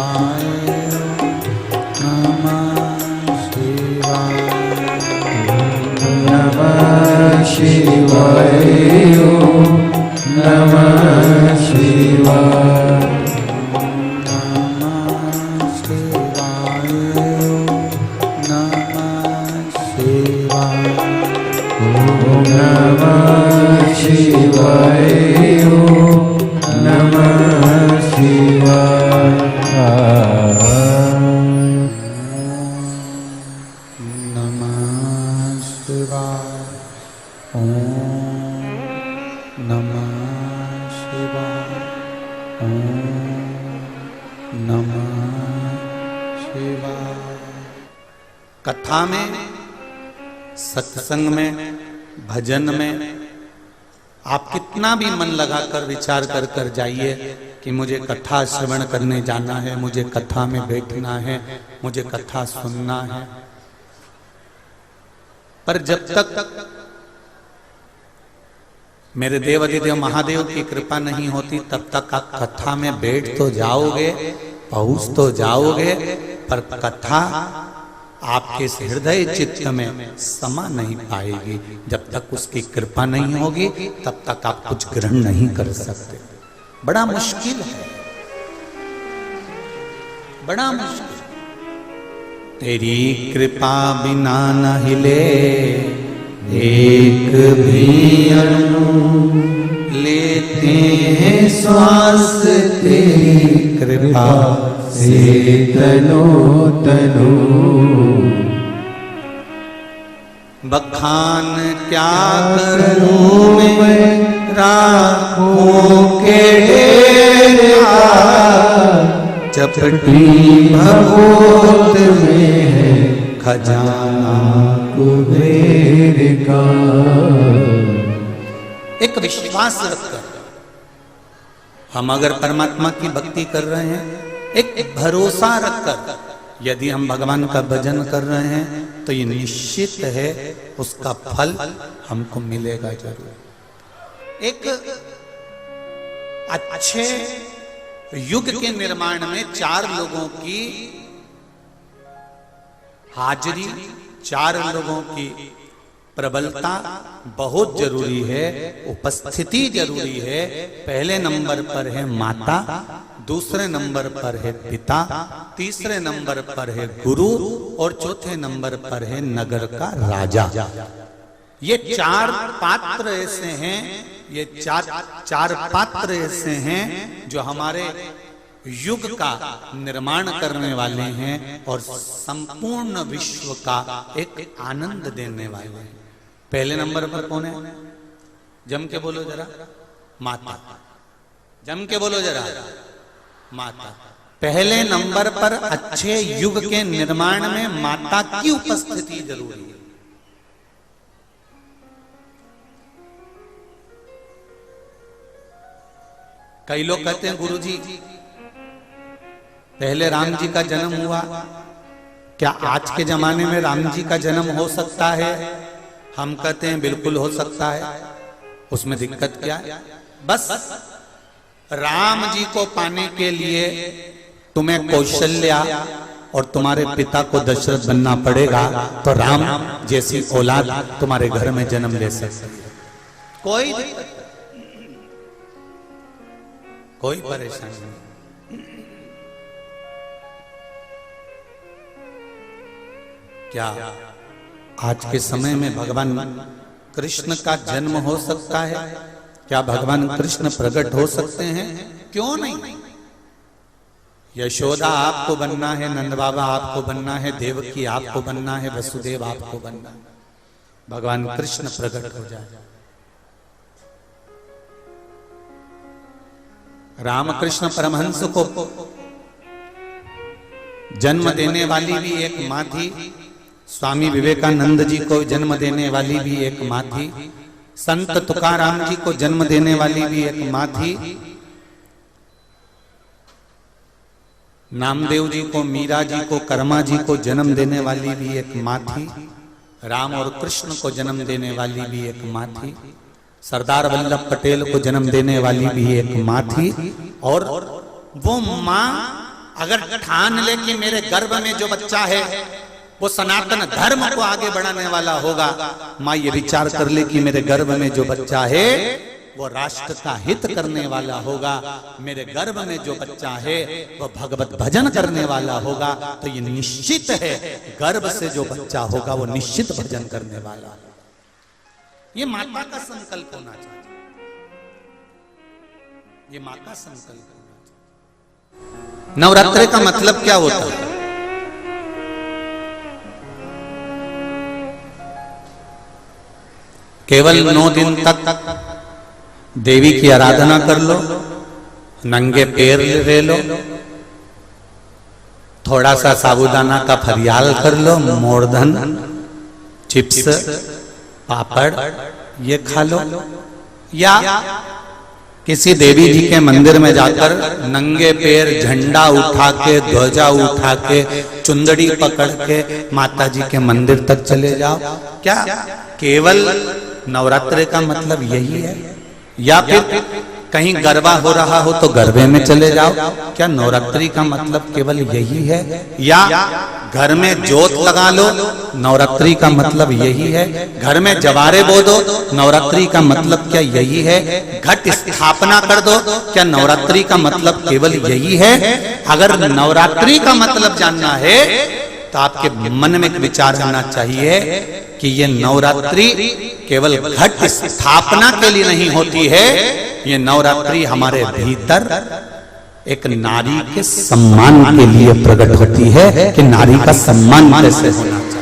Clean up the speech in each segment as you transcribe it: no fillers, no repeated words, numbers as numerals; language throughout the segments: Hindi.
शिवाय नमः शिवाय नमः शिवाय नमः शिवाय नमः शिवाय नमः शिवाय नमः शिवाय ओम नमः शिवाय ओम नमः शिवाय। कथा में, सत्संग में, भजन में आप कितना भी मन लगाकर विचार कर कर जाइए कि मुझे कथा श्रवण करने जाना है, मुझे कथा में बैठना है, मुझे कथा सुनना है, पर जब तक मेरे देवाधिदेव महादेव की कृपा नहीं होती तब तक आप कथा में बैठ तो जाओगे, पहुंच तो जाओगे, पर कथा आपके हृदय चित्त में समा नहीं पाएगी। जब तक उसकी कृपा नहीं होगी तब तक आप कुछ ग्रहण नहीं कर सकते। बड़ा मुश्किल है, बड़ा मुश्किल। तेरी कृपा बिना न हिले एक भी अणु, लेते हैं श्वास तेरी कृपा से तनो तनो। बखान क्या करूं मैं राखों के ढेर, चपटी भगोत में है खजाना कुबेर का। एक विश्वास रखकर हम अगर परमात्मा की भक्ति कर रहे हैं, एक भरोसा रखकर यदि हम भगवान का भजन कर रहे हैं तो ये निश्चित है उसका फल हमको मिलेगा जरूर। एक अच्छे युग के निर्माण में 4 लोगों की हाजिरी, 4 लोगों की प्रबलता बहुत जरूरी है, उपस्थिति जरूरी है। पहले नंबर पर है माता, दूसरे नंबर पर है पिता, तीसरे नंबर पर है गुरु और चौथे नंबर पर है नगर का राजा। ये 4 पात्र ऐसे हैं, ये चार पात्र ऐसे हैं जो हमारे युग का निर्माण करने वाले हैं और संपूर्ण विश्व का एक आनंद देने वाले हैं। पहले नंबर पर कौन है? जम के बोलो जरा। माता। जम के बोलो जरा। माता। पहले नंबर पर अच्छे युग के निर्माण में माता की उपस्थिति जरूरी है। कई लोग कहते हैं गुरुजी पहले राम जी का जन्म हुआ, क्या आज के जमाने में राम जी का जन्म हो सकता है? हम कहते हैं बिल्कुल हो सकता है। उसमें दिक्कत क्या है? बस राम जी को पाने के लिए तुम्हें कौशल्या और तुम्हारे पिता को दशरथ बनना पड़ेगा, तो राम जैसी औलाद तुम्हारे घर में जन्म ले सकती है। कोई कोई परेशानी नहीं। क्या आज के समय में भगवान कृष्ण का जन्म हो सकता है? क्या भगवान कृष्ण प्रकट हो सकते हैं? क्यों नहीं? यशोदा आपको बनना है, नंद बाबा आपको बनना है, देवकी आपको बनना है, वसुदेव आपको बनना है, भगवान कृष्ण प्रकट हो जाए। रामकृष्ण परमहंस को जन्म देने वाली भी एक मां थी, स्वामी विवेकानंद जी को जन्म देने वाली भी एक मां थी, संत तुकाराम जी को जन्म देने वाली भी एक मां थी, नामदेव जी को, मीरा जी को, कर्मा जी को जन्म देने वाली भी एक मां थी, राम और कृष्ण को जन्म देने वाली भी एक मां थी, सरदार वल्लभ पटेल को जन्म देने वाली भी एक मां थी। और वो मां अगर ठान ले कि मेरे गर्भ में जो बच्चा है वो सनातन धर्म को आगे बढ़ाने वाला होगा, माँ ये विचार कर ले कि मेरे गर्भ में जो बच्चा है वो राष्ट्र का हित करने वाला होगा, मेरे गर्भ में जो बच्चा है वो भगवत भजन करने वाला होगा, तो ये निश्चित है गर्भ से जो बच्चा होगा वो निश्चित भजन करने वाला है। ये माता का संकल्प होना चाहिए, ये माँ का संकल्प होना चाहिए। नवरात्रि का मतलब क्या होता है? केवल 9 दिन तक देवी की आराधना कर लो, नंगे पैर ले लो, थोड़ा सा साबूदाना का फरियाल कर लो, मोरधन, चिप्स, पापड़ ये खा लो, या किसी देवी जी के मंदिर में जाकर नंगे पैर झंडा उठा के, ध्वजा उठा के, चुंदड़ी पकड़ के माता जी के मंदिर तक चले जाओ। क्या केवल नवरात्रि का मतलब यही है? या फिर कहीं गरबा हो रहा हो तो गरबे में चले जाओ, क्या नवरात्रि का मतलब केवल यही है? या घर में जोत लगा लो, नवरात्रि का मतलब यही है? घर में जवारे बो दो, नवरात्रि का मतलब क्या यही है? घट स्थापना कर दो, क्या नवरात्रि का मतलब केवल यही है? अगर नवरात्रि का मतलब जानना है तो आपके मन में एक विचार आना चाहिए कि ये नवरात्रि केवल घट स्थापना के लिए नहीं होती है, ये नवरात्रि हमारे भीतर एक नारी के सम्मान के लिए प्रकट होती है कि नारी का सम्मान कैसे होना चाहिए।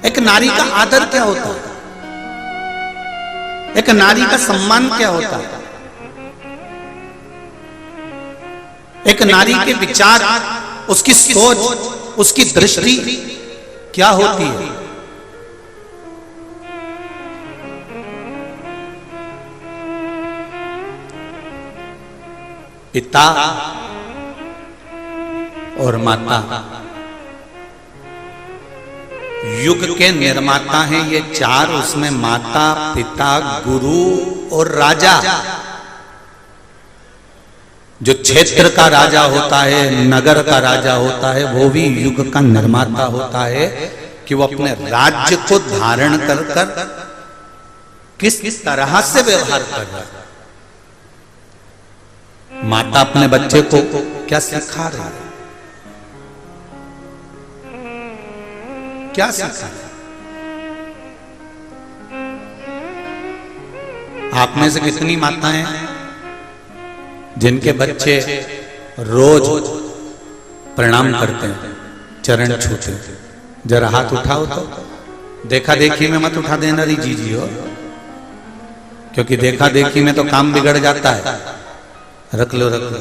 एक नारी का आदर क्या होता है? एक नारी का सम्मान क्या होता है? एक नारी के विचार, उसकी सोच, उसकी दृष्टि क्या होती है? पिता और माता युग के निर्माता हैं ये चार, उसमें माता, पिता, गुरु और राजा। जो क्षेत्र का राजा होता है, नगर का राजा होता है, वो भी युग का निर्माता होता है कि वो अपने राज्य को धारण कर कर किस तरह से व्यवहार कर रहा है। माता अपने बच्चे को क्या सिखा रही है, क्या सिखा? आप में से कितनी माताएं जिनके बच्चे रोज प्रणाम करते हैं, चरण छूते हैं? जरा हाथ उठाओ तो। देखा देखी में मत उठा देना री जी हो, क्योंकि देखा देखी में तो काम बिगड़ जाता है। रख लो रख लो,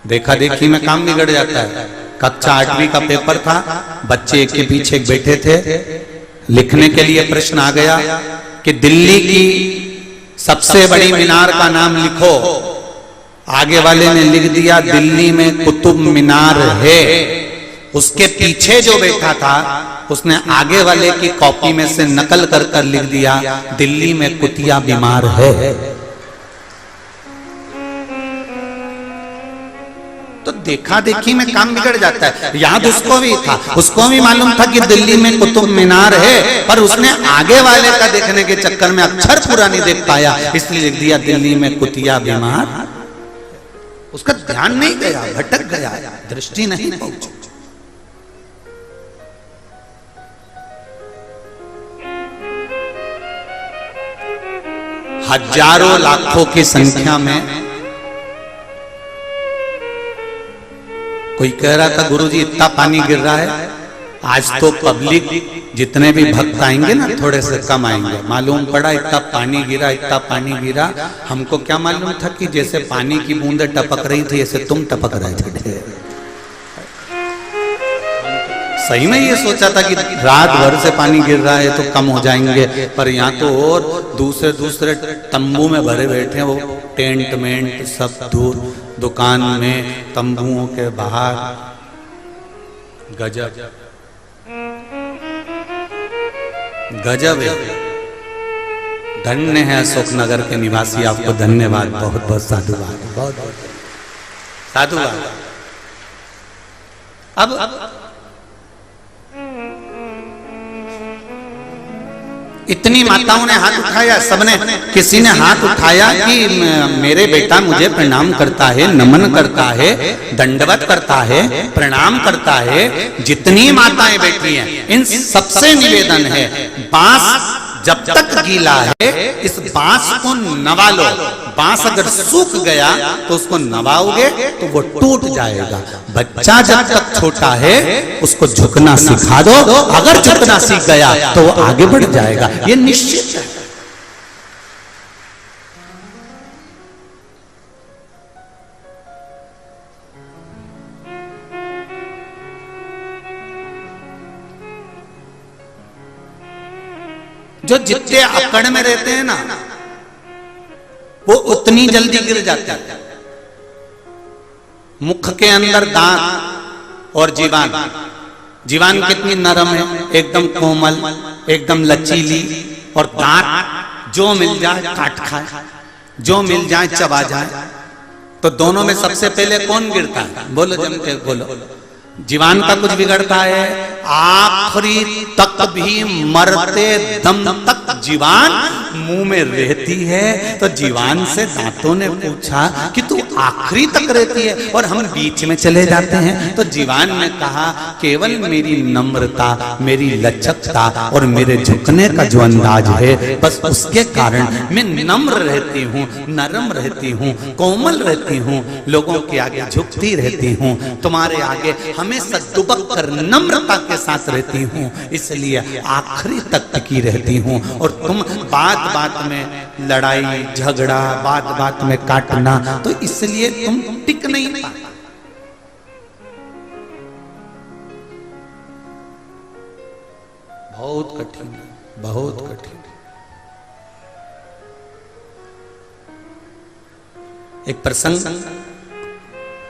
देखा देखी में काम बिगड़ जाता है। कक्षा 8वीं का पेपर था, बच्चे एक के पीछे एक बैठे थे, लिखने के लिए प्रश्न आ गया कि दिल्ली की सबसे बड़ी मीनार का नाम लिखो। आगे वाले ने लिख दिया दिल्ली में कुतुब मीनार है। उसके पीछे जो बैठा था उसने आगे वाले की कॉपी में से नकल कर कर लिख दिया दिल्ली में कुतिया बीमार है। तो देखा देखी में काम बिगड़ जाता है। याद उसको भी था, उसको भी मालूम था कि दिल्ली में कुतुब मीनार है, पर उसने आगे वाले का देखने के चक्कर में अक्षर पूरा नहीं देख पाया, इसलिए लिख दिया दिल्ली में कुतिया बीमार। उसका ध्यान नहीं गया, भटक गया, दृष्टि नहीं पहुंची। हजारों लाखों की संख्या में कोई कह रहा था गुरुजी इतना पानी गिर रहा है, आज तो पब्लिक जितने भी भक्त आएंगे ना थोड़े से कम आएंगे। मालूम पड़ा इतना पानी गिरा, इतना पानी गिरा। हमको क्या मालूम था कि जैसे पानी की बूंदें टपक रही थी ऐसे तुम टपक रहे थे। सही में ये सोचा था कि रात भर से पानी गिर रहा है तो कम हो जाएंगे, पर यहाँ तो और दूसरे दूसरे तंबू में भरे बैठे हैं, वो टेंट मेंट सब दूर, दुकान में, तंबुओं के बाहर। गजब गजब है। धन्य है अशोकनगर के निवासी, आपको धन्यवाद, बहुत बहुत साधुवाद, बहुत बहुत साधुवाद। अब इतनी माताओं ने हाथ उठाया, सबने, किसी ने हाथ उठाया कि मेरे बेटा मुझे प्रणाम करता है, नमन करता है, दंडवत करता है, प्रणाम करता है। जितनी माताएं बैठी हैं इन सबसे निवेदन है, बांस जब तक गीला है इस बांस को नवा लो। बांस अगर सूख गया तो उसको नवाओगे तो वो टूट जाएगा। बच्चा जब तक छोटा है उसको झुकना सिखा दो, अगर झुकना सीख गया तो वो आगे बढ़ जाएगा, ये निश्चित है। जो जितने अकड़ में रहते हैं ना वो उतनी जल्दी गिर जाते हैं। मुख के अंदर दांत और जीवान, जीवान कितनी नरम है, एकदम कोमल, एकदम लचीली, और दांत जो मिल जाए काट खाए, जो मिल जाए चबा जाए। तो दोनों में सबसे पहले कौन गिरता है? बोलो जम के बोलो। जीवान का कुछ बिगड़ता है, आखिरी तक भी मरते दम तक जीवान मुंह में रहती है। तो जीवान से दांतों ने पूछा कि तू आखिरी तक रहती है और हम बीच में चले जाते हैं। तो जीवान ने कहा केवल मेरी नम्रता, मेरी लचकता और मेरे झुकने का जो अंदाज है, बस उसके कारण मैं नम्र रहती हूँ, नरम रहती हूँ, कोमल रहती हूँ, लोगों के आगे झुकती रहती हूँ, तुम्हारे आगे हमेशा दुबक कर नम्रता के साथ रहती हूँ, इसलिए आखिरी तक टिकी रहती हूँ। और तुम बात बात में लड़ाई झगड़ा, बात बात में काटना, तो इसलिए तुम टिक नहीं पाते। बहुत कठिन है, बहुत कठिन। एक प्रसंग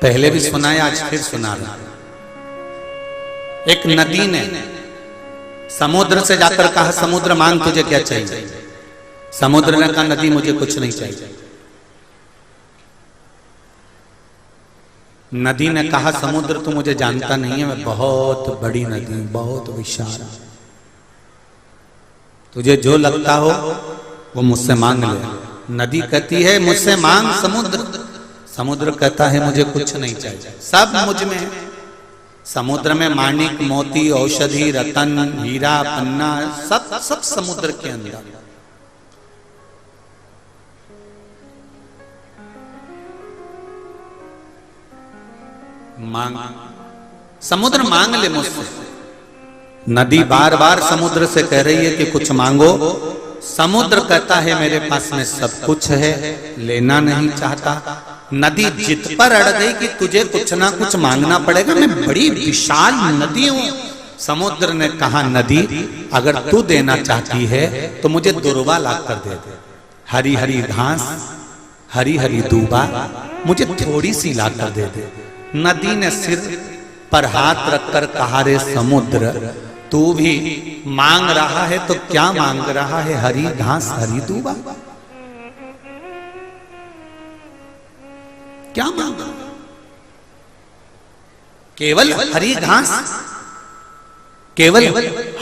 पहले भी सुनाया, आज फिर सुना रहा। एक नदी ने समुद्र से जाकर कहा, समुद्र मांग तुझे क्या चाहिए? समुद्र ने कहा नदी मुझे कुछ नहीं चाहिए। नदी ने कहा समुद्र तू मुझे जानता नहीं है, मैं बहुत बड़ी नदी, बहुत विशाल, तुझे जो लगता हो वो मुझसे मांग ले। नदी कहती है मुझसे मांग समुद्र। समुद्र कहता है मुझे कुछ नहीं चाहिए, सब मुझ में है। समुद्र में माणिक, मोती, औषधि, रतन, हीरा, पन्ना, सब सब समुद्र के अंदर। मांग, समुद्र मांग ले मुझसे। नदी बार बार समुद्र से कह रही है कि कुछ मांगो। समुद्र कहता है मेरे पास में सब कुछ है, लेना नहीं चाहता। नदी जिद पर अड़ गई कि तुझे कुछ ना कुछ मांगना पड़ेगा, मैं बड़ी विशाल नदी हूं। समुद्र ने कहा नदी अगर तू देना चाहती है तो मुझे दुर्वा ला कर दे दे, हरी हरी घास, हरी हरी दूबा मुझे थोड़ी सी ला कर दे दे। नदी ने सिर पर हाथ रखकर कहा रे समुद्र तू भी मांग रहा है तो क्या मांग रहा है? हरी घास, हरी दूबा, क्या मांगा? केवल हरी घास, केवल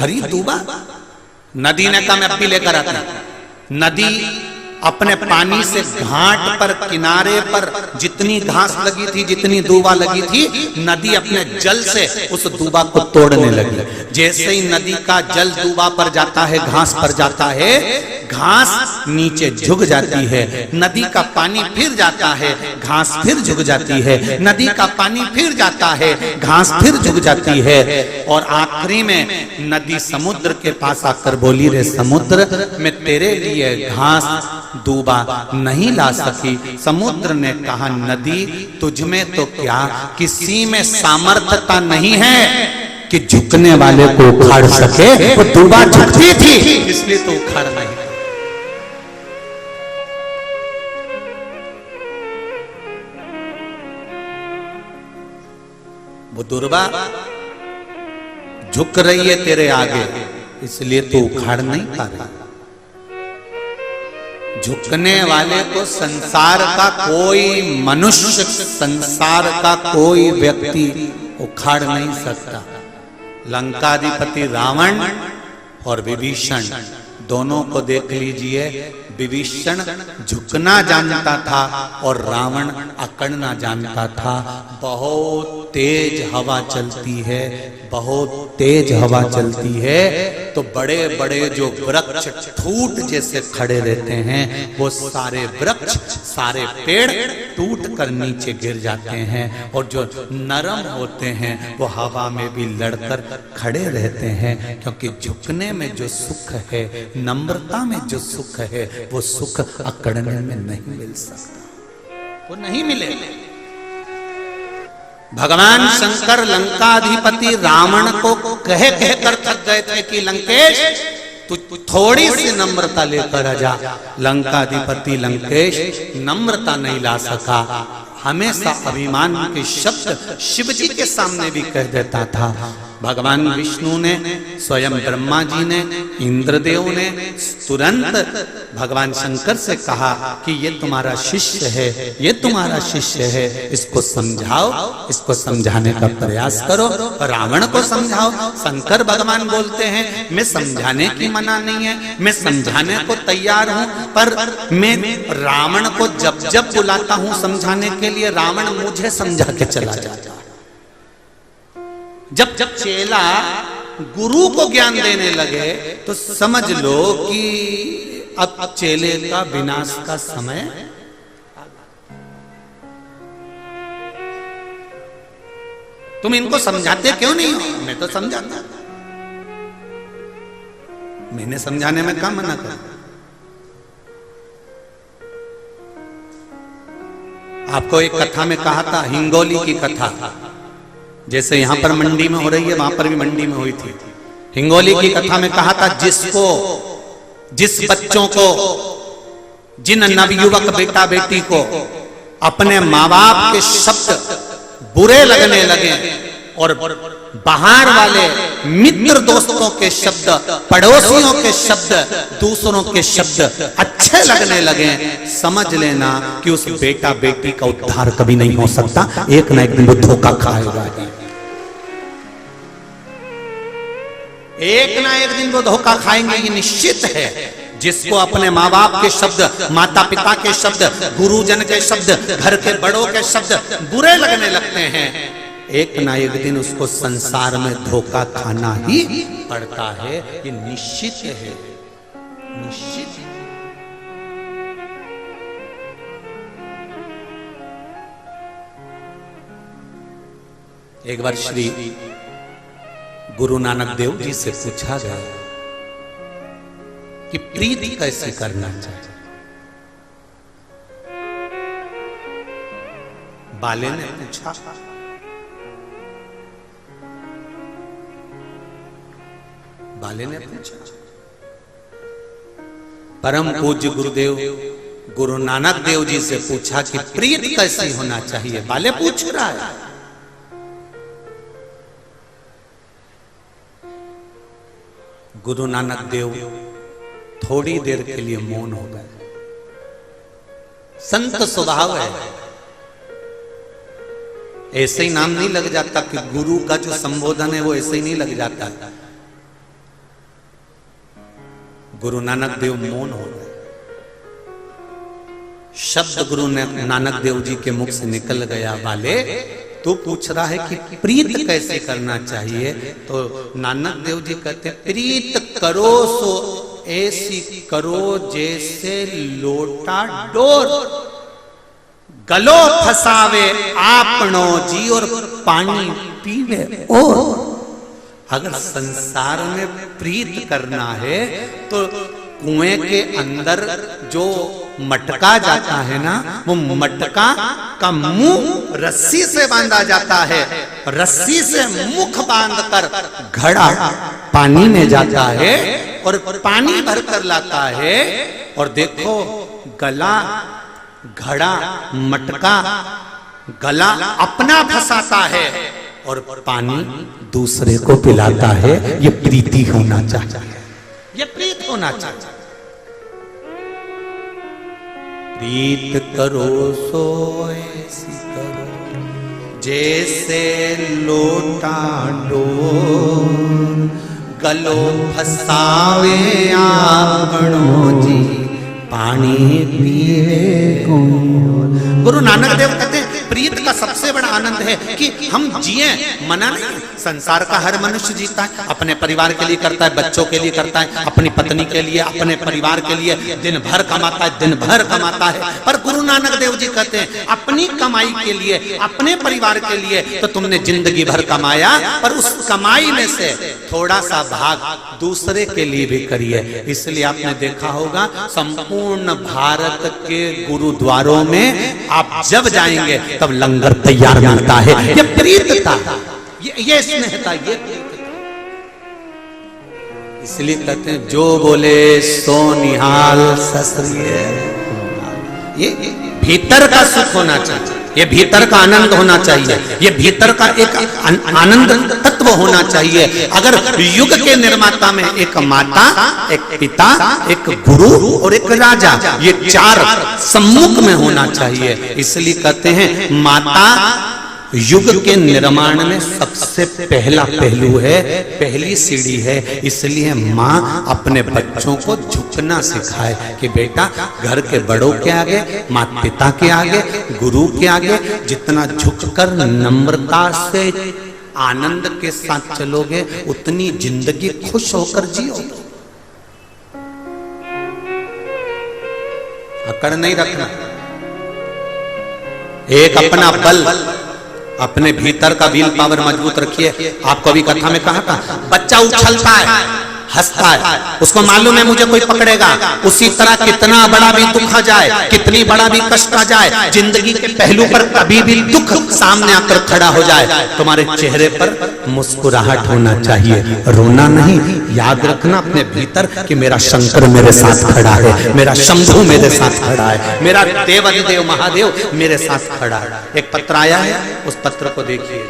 हरी दूबा। नदी ने कहा मैं अब भी लेकर आता। नदी अपने पानी से घाट पर, किनारे पर जितनी घास लगी थी, जितनी दूबा लगी थी, नदी अपने जल से उस दूबा को तोड़ने लगी। जैसे ही नदी का जल दूबा पर जाता है, घास पर जाता है, घास नीचे झुक जाती है। नदी का पानी फिर जाता है, घास फिर झुक जाती है। नदी का पानी फिर जाता है, घास फिर झुक जाती है। और आखिरी में नदी समुद्र के पास आकर बोली रे समुद्र मैं तेरे लिए घास दूबा नहीं ला सकी। समुद्र ने कहा नदी तुझ में तो क्या, किसी में सामर्थ्यता नहीं है कि झुकने वाले को उखाड़ सके। वो दुर्वा झुकती थी इसलिए तो उखाड़ नहीं। वो दुर्वा झुक रही है तेरे आगे इसलिए तो उखाड़ नहीं पा रही। झुकने वाले को संसार का कोई मनुष्य, संसार का कोई व्यक्ति उखाड़ नहीं सकता। लंकाधिपति रावण और विभीषण दोनों को देख लीजिए। विभीषण झुकना जानता था और रावण अकड़ना जानता था। बहुत तेज हवा चलती है, बहुत तेज हवा चलती है तो बड़े बड़े जो वृक्ष ठूट जैसे खड़े रहते हैं वो सारे वृक्ष, सारे पेड़ टूट कर नीचे गिर जाते हैं। और जो नरम होते हैं वो हवा में भी लड़कर खड़े रहते हैं। क्योंकि झुकने में जो सुख है, नम्रता में जो सुख है, वो सुख अकड़ने में नहीं मिल सकता, वो नहीं मिलेगा। भगवान शंकर लंकाधिपति रावण को कह कर थक गए थे कि लंकेश तू थोड़ी सी नम्रता लेकर आ जा। लंकाधिपति लंकेश नम्रता नहीं ला सका। हमेशा अभिमान के शब्द शिव जी के सामने भी कह देता था। भगवान विष्णु ने, स्वयं ब्रह्मा जी ने, इंद्रदेव ने तुरंत भगवान शंकर से कहा कि ये तुम्हारा शिष्य है, ये तुम्हारा शिष्य है, इसको समझाओ, इसको समझाने का प्रयास करो। रावण को समझाओ। शंकर भगवान बोलते हैं मैं समझाने की मना नहीं है, मैं समझाने को तैयार हूं, पर मैं रावण को जब जब बुलाता हूं समझाने के लिए रावण मुझे समझा के चला जाता। जब जब चेला गुरु को ज्ञान देने लगे तो समझ लो कि अब चेले का विनाश का समय। तुम इनको समझाते क्यों नहीं हो? मैं तो समझाता, मैंने समझाने में क्या मना कर। आपको एक कथा में कहा था, हिंगोली की कथा, जैसे यहां पर मंडी में हो रही है वहां पर भी मंडी में हुई थी। हिंगोली की कथा में कहा था जिस बच्चों को, जिन नवयुवक बेटा बेटी को अपने माँ बाप के शब्द बुरे लगने लगे और बाहर वाले मित्र दोस्तों के शब्द, पड़ोसियों के शब्द, दूसरों के शब्द अच्छे लगने लगे, समझ लेना कि उस बेटा बेटी का उद्धार कभी नहीं हो सकता। एक ना एक दिन वो धोखा खाएगा, एक ना एक दिन वो धोखा खाएंगे, ये निश्चित है। जिसको अपने माँ बाप के शब्द, माता पिता के शब्द, गुरुजन के शब्द, घर के बड़ों के शब्द बुरे लगने लगते हैं, एक ना एक दिन उसको संसार में धोखा खाना ही पड़ता है। ये निश्चित है, निश्चित है। एक बार श्री गुरु नानक देव जी से पूछा गया कि प्रीति कैसे करना चाहिए। बाले ने पूछा, बाले ने पूछा, परम पूज्य गुरुदेव गुरु नानक देव जी से पूछा कि प्रीति कैसी होना चाहिए। बाले पूछ रहा है। गुरु नानक देव थोड़ी देर के लिए मौन हो गए। संत स्वभाव है, ऐसे ही नाम नहीं लग जाता कि गुरु का जो संबोधन है वो ऐसे ही नहीं लग जाता। गुरु नानक देव मौन हो गए। शब्द गुरु नानक देव जी के मुख से निकल गया, वाले तो पूछ रहा है कि प्रीत कैसे करना चाहिए। तो नानक देव जी कहते हैं, प्रीत करो सो ऐसी करो जैसे लोटा डोर, गलो फसावे आपनो जी और पानी पीवे और। अगर संसार में प्रीत करना है तो कुएं के अंदर जो मटका जाता है ना, वो मटका का मुंह रस्सी से बांधा जाता है, रस्सी से मुख बांधकर घड़ा पानी में जाता है और पानी भरकर लाता है। और देखो गला, घड़ा, मटका, गला अपना फंसाता है और पानी दूसरे को पिलाता है। ये प्रीति होना चाहिए, ये प्रीत होना चाहिए। प्रीत करो सो ऐसी करो जैसे लोटा डोर, गलो फसावे आपनो जी पानी पीवे कौन। गुरु नानक देव कहते हैं प्रीत का सबसे बड़ा आनंद है कि हम जिए, मना नहीं। संसार का हर मनुष्य जीता है, अपने परिवार के लिए करता है, बच्चों के लिए करता है, अपनी पत्नी के लिए, अपने परिवार के लिए दिन भर कमाता है, दिन भर कमाता है। पर गुरु नानक देव जी कहते हैं अपनी कमाई के लिए, अपने परिवार के लिए तो तुमने जिंदगी भर कमाया, पर उस कमाई में से थोड़ा सा भाग दूसरे के लिए भी करिए। इसलिए आपने देखा होगा संपूर्ण भारत के गुरुद्वारों में आप जब जाएंगे तब लंगर तैयार मिलता है। ये प्रीतता, ये स्नेहता, ये प्रीतता। इसलिए कहते हैं जो बोले सो निहाल ससुरिये। ये भीतर का सुख होना चाहिए, ये भीतर का आनंद होना चाहिए, ये भीतर का एक आनंद तत्व होना चाहिए। अगर युग के निर्माता में एक माता, एक पिता, एक गुरु और एक राजा, ये चार सम्मुख में होना चाहिए। इसलिए कहते हैं माता युग के निर्माण में सबसे पहला पहलू है, पहली सीढ़ी है। इसलिए माँ अपने बच्चों को झुकना सिखाए कि बेटा घर के बड़ों के आगे, माता पिता के आगे, गुरु के आगे जितना झुककर नम्रता से आनंद के साथ चलोगे उतनी जिंदगी खुश होकर जियोगे। अकड़ नहीं रखना, एक अपना बल, अपने भीतर का विल पावर मजबूत रखिए। आपको अभी कथा में कहा था बच्चा उछलता है, हंसता है, उसको मालूम है मुझे कोई पकड़ेगा। उसी तरह कितना बड़ा भी दुख आ जाए, कितनी बड़ा भी कष्ट आ जाए, जिंदगी के पहलू पर कभी भी दुख सामने आकर खड़ा हो जाए, तुम्हारे चेहरे पर मुस्कुराहट होना चाहिए, रोना नहीं। याद रखना अपने भीतर कि मेरा शंकर मेरे साथ खड़ा है, मेरा शंभू मेरे साथ खड़ा है, मेरा देवाधिदेव महादेव मेरे साथ खड़ा है। एक पत्र आया है, उस पत्र को देखिए।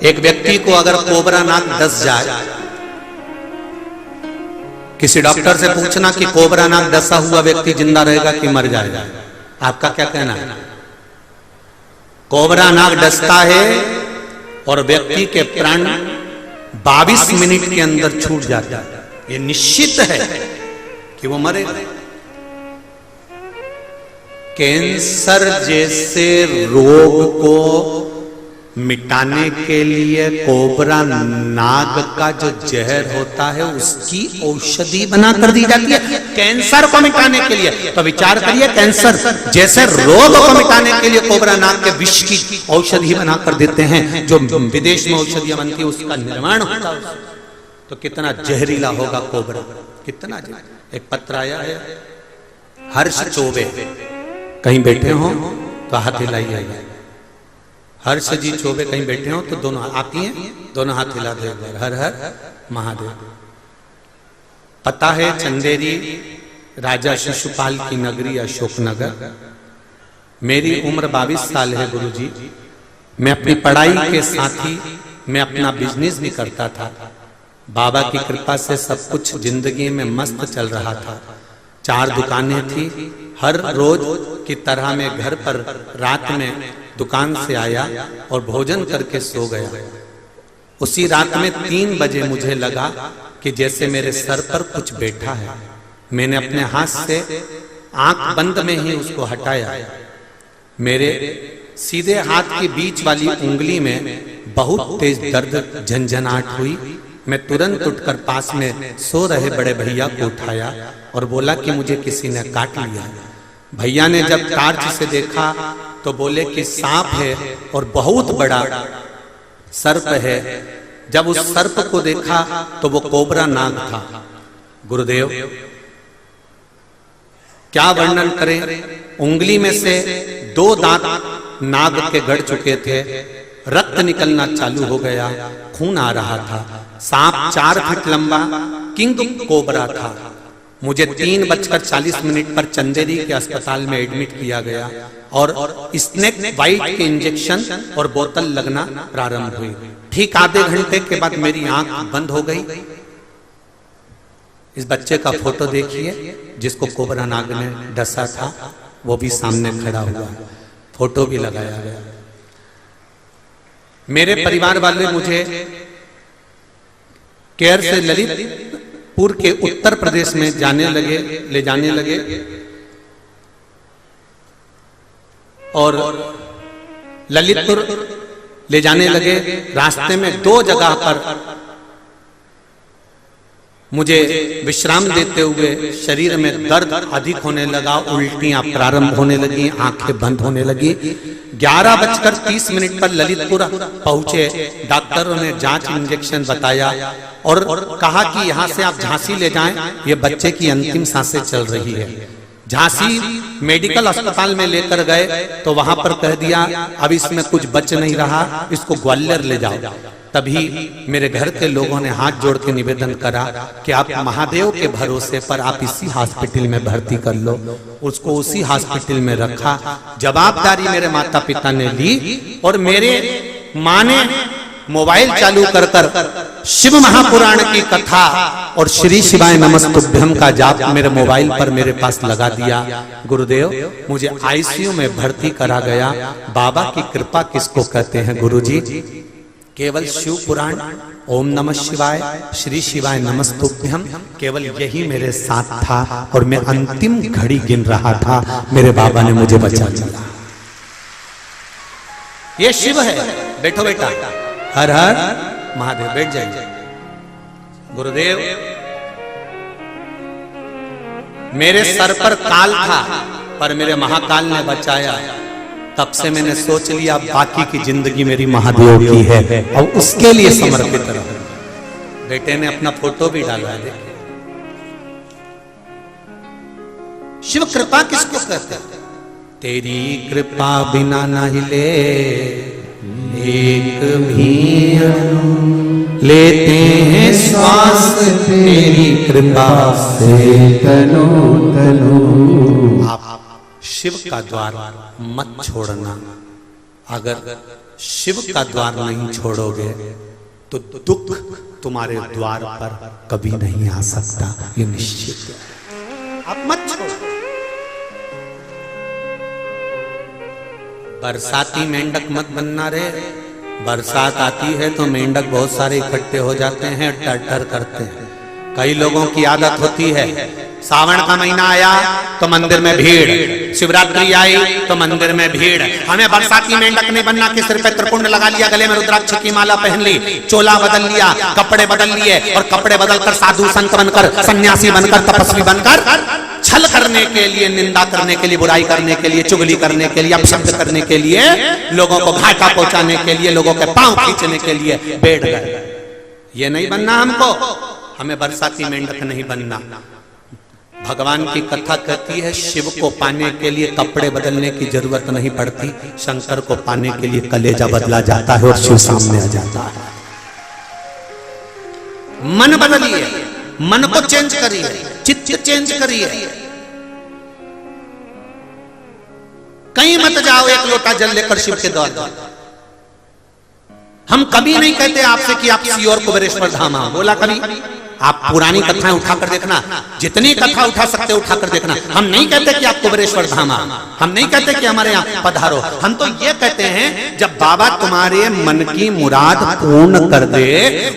एक व्यक्ति को अगर कोबरा नाग डस जाए, किसी डॉक्टर से पूछना कि कोबरा नाग डसा हुआ व्यक्ति जिंदा रहेगा कि मर जाएगा, आपका क्या कहना है? कोबरा नाग डसता है और व्यक्ति के प्राण 22 मिनट के अंदर छूट जाता है। ये निश्चित है कि वो मरेगा। कैंसर जैसे रोग को मिटाने के लिए कोबरा नाग का जो जहर होता है उसकी औषधि बना कर दी जाती है कैंसर को मिटाने के लिए। तो विचार करिए, कैंसर जैसे रोग को मिटाने के लिए कोबरा नाग के विष की औषधि बना कर देते हैं, जो विदेश में औषधियां बनती है उसका निर्माण होता है, तो कितना जहरीला होगा कोबरा, कितना जहरीला। एक पत्र आया है, हर्ष चौबे, कहीं बैठे हो तो हाथ हिलाइए। हर्ष जी चौबे कहीं बैठे हो तो दोनों आती हैं, दोनों हाथ हिला दे, हर हर महादेव। पता है चंदेरी राजा शिशुपाल की नगरी अशोकनगर। मेरी उम्र 22 साल है गुरुजी। मैं अपनी पढ़ाई के साथ ही मैं अपना बिजनेस भी करता था। बाबा की कृपा से सब कुछ जिंदगी में मस्त चल रहा था। 4 दुकानें थी। हर रोज की तरह मैं घर पर रात में दुकान से आया और भोजन करके सो गया। उसी रात में 3 बजे मुझे लगा कि जैसे मेरे सर पर कुछ बैठा है। मैंने अपने हाथ से आंख बंद में ही उसको हटाया। मेरे सीधे हाथ की बीच वाली उंगली में बहुत तेज दर्द झंझनाहट हुई। मैं तुरंत उठकर पास में सो रहे बड़े भैया को उठाया और बोला कि मुझे किसी ने काट लिया। भैया ने जब टार्च से देखा तो बोले कि सांप है और बहुत बड़ा सर्प है। जब उस सर्प को देखा तो वो कोबरा नाग था। गुरुदेव क्या वर्णन करें, उंगली में से 2 दांत नाग के गड़ चुके थे, रक्त निकलना चालू हो गया, खून आ रहा था। सांप 4 फीट लंबा किंग कोबरा था। मुझे 3:40 पर चंदेरी के अस्पताल में एडमिट किया गया और स्नेक बाइट के इंजेक्शन और बोतल लगना प्रारंभ हुई। ठीक आधे घंटे के बाद मेरी आंख बंद हो गई। इस बच्चे का फोटो देखिए जिसको कोबरा नाग ने डसा था, वो भी सामने खड़ा हुआ, फोटो भी लगाया गया। मेरे परिवार वाले मुझे केयर से ललितपुर के उत्तर प्रदेश में ले जाने लगे और ललितपुर ले जाने लगे। रास्ते में 2 जगह पर मुझे विश्राम देते हुए शरीर में दर्द अधिक होने लगा, उल्टियां प्रारंभ होने लगी, आंखें बंद होने लगी। 11:30 पर ललितपुर पहुंचे। डॉक्टरों ने जांच इंजेक्शन बताया और कहा कि यहां से आप झांसी ले जाएं, ये बच्चे की अंतिम सांसें चल रही है। झांसी मेडिकल अस्पताल में लेकर गए तो वहां पर कह दिया अब इसमें कुछ बच नहीं रहा, इसको ग्वालियर ले जाओ। तभी मेरे घर के लोगों ने हाथ जोड़ के निवेदन करा कि आप महादेव के भरोसे पर आप इसी हॉस्पिटल में भर्ती कर लो। उसको उसी हॉस्पिटल में रखा। जवाबदारी मेरे माता पिता ने ली और मेरे माँ ने मोबाइल चालू कर शिव महापुराण की कथा और श्री शिवाय नमस्तुभ्यम का जाप मेरे मोबाइल पर मेरे पास लगा दिया। गुरुदेव मुझे आईसीयू में भर्ती करा गया। बाबा की कृपा किसको कहते हैं गुरुजी? केवल शिव पुराण, ओम नमः शिवाय, श्री शिवाय नमस्तुभ्यम, केवल यही मेरे साथ था और मैं अंतिम घड़ी गिन रहा था। मेरे बाबा ने मुझे बचा लिया। ये शिव है। बैठो बेटा, हर हर महादेव। बैठ जाइए। गुरुदेव मेरे सर पर काल था पर मेरे महाकाल ने बचाया। तब से मैंने सोच लिया बाकी की जिंदगी मेरी महादेव की है और उसके लिए समर्पित रहूं। बेटे ने अपना फोटो भी डाला है। शिव कृपा किसको कहते हैं? तेरी कृपा बिना न हिले एक भी लेते हैं श्वास, तेरी कृपा से तनो तनो। आप शिव का द्वार मत छोड़ना। अगर शिव का द्वार नहीं छोड़ोगे तो दुख तुम्हारे द्वार पर कभी नहीं आ सकता, ये निश्चित है। आप मत छोड़ो। बरसाती मेंढक मत बनना रे। बरसात आती है तो मेंढक बहुत सारे इकट्ठे हो जाते हैं, टर करते हैं। कई लोगों की आदत होती है, सावन का महीना आया तो मंदिर में भीड़, शिवरात्रि आई तो मंदिर में भीड़। हमें बरसाती मेंढक नहीं बनना कि सिर पे त्रिपुंड लगा लिया, गले में रुद्राक्ष की माला पहन ली, चोला बदल लिया, कपड़े बदल लिए और कपड़े बदलकर साधु संत बनकर, सन्यासी बनकर, तपस्वी बनकर छल करने के लिए, निंदा करने के लिए, बुराई करने के लिए, चुगली करने के लिए, अपशब्द करने के लिए, लोगों को घाटा पहुंचाने के लिए, लोगों के पांव खींचने के लिए बैठ गए। ये नहीं बनना हमको। हमें बरसाती मेंढक नहीं बनना। भगवान की कथा कहती है शिव को पाने के लिए कपड़े बदलने की जरूरत नहीं पड़ती, शंकर को पाने के लिए कलेजा बदला जाता है और शिव सामने आ जाता है। मन बदलिए, मन को चेंज करिए, चित्त चेंज करिए। कहीं मत जाओ एक लोटा जल लेकर शिव के द्वार। हम कभी नहीं कहते आपसे कि आप सीओर कुबेरेश्वर धाम आओ, बोला कभी? आप पुरानी कथाएं उठाकर देखना, जितनी कथा उठा सकते उठाकर देखना। हम नहीं कहते कि आप कुबेरेश्वर धाम आओ, हम नहीं कहते कि हमारे यहाँ पधारो। हम तो ये कहते हैं जब बाबा तुम्हारे मन की मुराद पूर्ण कर दे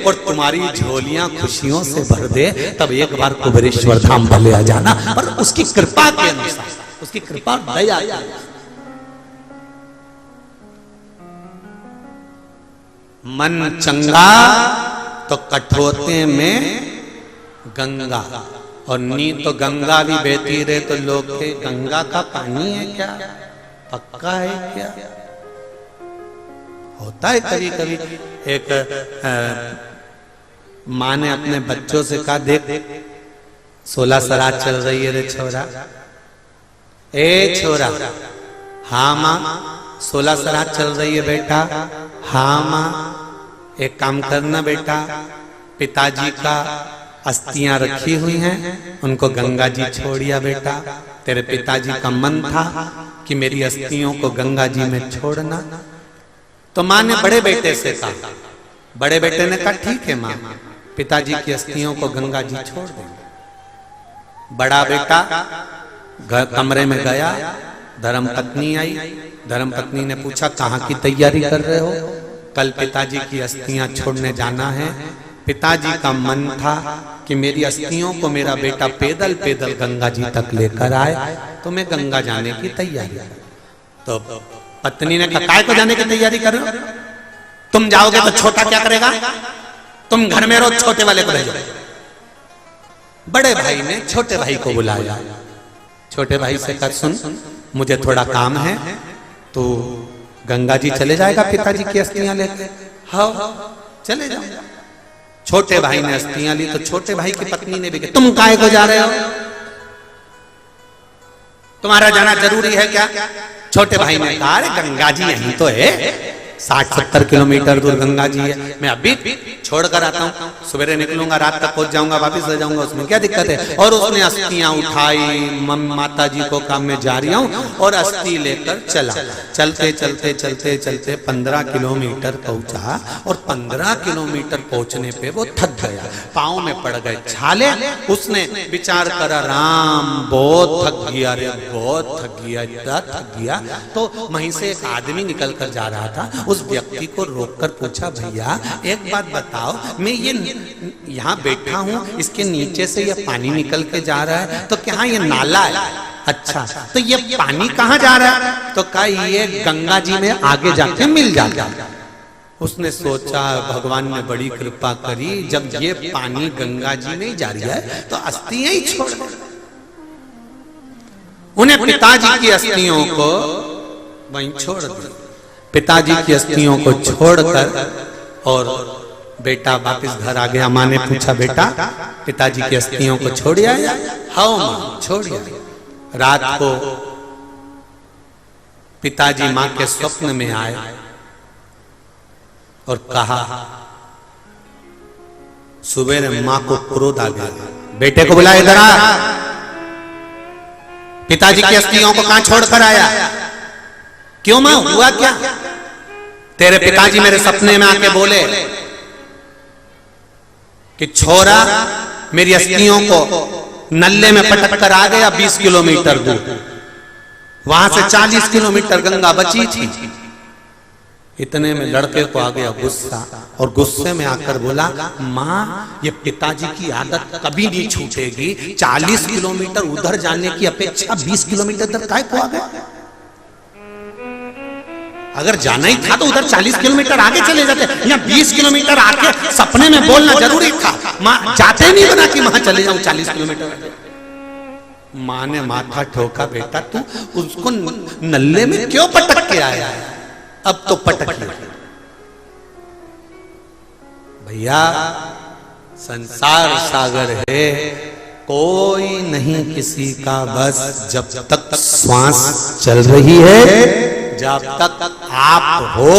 और तुम्हारी झोलियां खुशियों से भर दे, तब एक बार कुबेरेश्वर धाम भले आ जाना, पर उसकी कृपा के अनुसार, उसकी कृपा दया। मन चंगा तो कठोते में गंगा, और नी तो गंगा भी बहती रहे तो लोग के गंगा का पानी है क्या, पक्का है क्या? होता है कभी कभी। एक माँ ने अपने बच्चों से कहा, देख 16 श्राद्ध चल रही है रे छोरा, ए छोरा। हाँ माँ 16 श्राद्ध चल रही है बेटा। हाँ माँ, एक काम करना बेटा, पिताजी का अस्थियां रखी हुई हैं, उनको गंगा जी छोड़िया बेटा। तेरे पिताजी का मन था कि मेरी अस्थियों को गंगा जी में छोड़ना। तो माँ ने बड़े बेटे से कहा, बड़े बेटे ने कहा ठीक है माँ, पिताजी की अस्थियों को गंगा जी छोड़ देंगे। बड़ा बेटा कमरे में गया, धर्मपत्नी आई। धर्मपत्नी ने पूछा कहाँ की तैयारी कर रहे हो? कल पिताजी की अस्थियां छोड़ने जाना है। पिताजी का मन था कि मेरी अस्थियों को मेरा बेटा पैदल पैदल गंगा जी तक लेकर आए, तो मैं गंगा जाने की तैयारी कर। तो पत्नी ने कहा, काय को जाने की तैयारी कर रहे हो? तुम जाओगे तो छोटा क्या करेगा? तुम घर में रहो, छोटे वाले को भेजो। बड़े भाई ने छोटे भाई को बुलाया। छोटे भाई से कहा, सुन मुझे थोड़ा काम है, तो गंगा जी चले जाएगा पिताजी की अस्थियां लेकर? हाँ चले जाओ। छोटे भाई ने अस्थियां ली, तो छोटे भाई की पत्नी ने भी कहा, तुम काहे को जा रहे हो? तुम्हारा जाना जरूरी है क्या? छोटे भाई ने कहा, अरे गंगा जी यहीं तो है, 60-70 किलोमीटर दूर गंगा जी है, मैं अभी छोड़ कर आता हूँ, सवेरे निकलूंगा, रात तक पहुंच जाऊंगा, वापस आ जाऊंगा, उसमें क्या दिक्कत है? और उसने अस्थियां उठाई, माता जी को काम में जा रही हूं, और अस्थि लेकर चला। चलते चलते चलते चलते 15 किलोमीटर पहुंचा, और 15 किलोमीटर पहुंचने पे वो थक गया, पाँव में पड़ गए छाले। उसने विचार करा, राम बहुत थक गया रे, बहुत थक गया, इतना थक गया। तो वहीं से एक आदमी निकल कर जा रहा था, उस व्यक्ति को रोककर पूछा, भैया एक बात बताओ, मैं ये यहाँ बैठा हूँ, इसके नीचे से ये पानी निकल के जा रहा है, तो क्या ये नाला है? अच्छा, तो ये पानी कहाँ जा रहा है? तो कहा ये गंगा जी में आगे जाके मिल जाता। उसने सोचा, भगवान ने बड़ी कृपा करी, जब ये पानी गंगा जी में जा रही है तो अस्थियां ही छोड़। उन्हें पिताजी की अस्थियों को वहीं छोड़ दिया। पिताजी की अस्थियों को छोड़कर और बेटा वापस घर आ गया। माँ ने पूछा, बेटा पिताजी की अस्थियों को छोड़ आया? हाँ माँ छोड़ आया। रात को पिताजी माँ के स्वप्न में आए और कहा, सुबह माँ को क्रोध आ गया, बेटे को बुलाए, इधर आ, पिताजी की अस्थियों को कहां छोड़कर आया? क्यों मां, हुआ क्या? तेरे पिताजी मेरे सपने में आके बोले कि छोरा मेरी अस्थियों को नल्ले में पटक कर आ गया 20 किलोमीटर दूर, वहां से 40 किलोमीटर गंगा बची थी। इतने में लड़के को आ गया गुस्सा, और गुस्से में आकर बोला, माँ ये पिताजी की आदत कभी नहीं छूटेगी, 40 किलोमीटर उधर जाने की अपेक्षा 20 किलोमीटर इधर काहे को आ गया? अगर जाना ही था तो उधर 40 किलोमीटर आगे चले जाते, या 20 किलोमीटर आके सपने में बोलना जरूरी था। माँ जाते नहीं बना कि वहां चले जाऊं 40 किलोमीटर। माँ ने माथा ठोका, बेटा तू उसको नल्ले में क्यों पटक के आया है? अब तो पटक भैया, संसार सागर है, कोई नहीं किसी का बस। जब तक श्वास चल रही है, जब तक आप हो,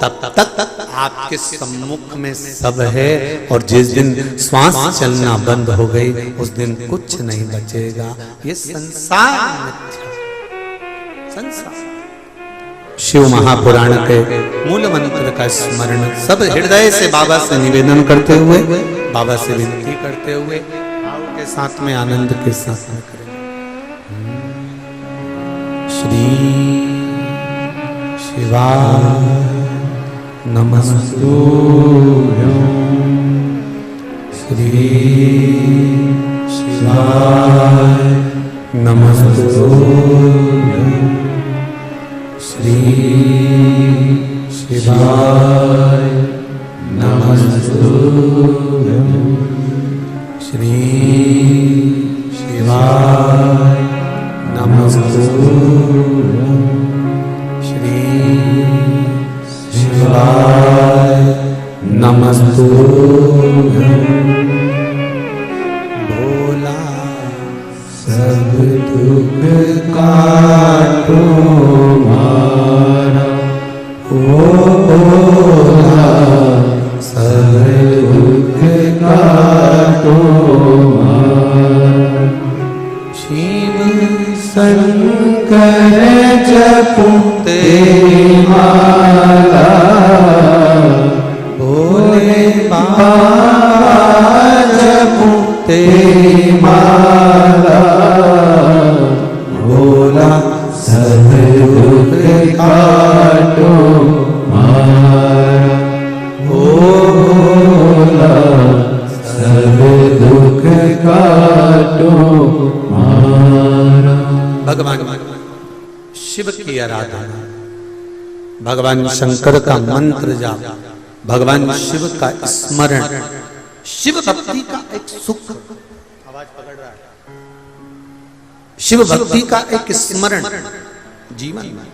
तब तक आपके सम्मुख में सब है, और जिस दिन श्वास चलना बंद हो गई, उस दिन कुछ नहीं बचेगा। ये संसार मिथ्या, संसार। शिव महापुराण के मूल मंत्र का स्मरण सब हृदय से बाबा से निवेदन करते हुए, बाबा से विनती करते हुए, भाव के साथ में, आनंद के साथ में करें। श्री शिवाय नमस्तुभ्यं, श्री शिवाय नमस्तुभ्यं, श्री शिवाय नमस्तुभ्यं, श्री शिवाय नमस्तुभ्यं, श्री शिवाय नमस्तुभ्यं। भोला शंकर जपू तेरी माला, भोले बाबा जपू तेरी माला, भोला सब दुख काटो मारा, भोला सब दुख काटो मारा। भगवान शिव की आराधना, भगवान शंकर का मंत्र जाप, भगवान शिव का स्मरण, शिव भक्ति का एक सुख, आवाज पकड़ रहा है, शिव भक्ति का एक स्मरण जीवन में।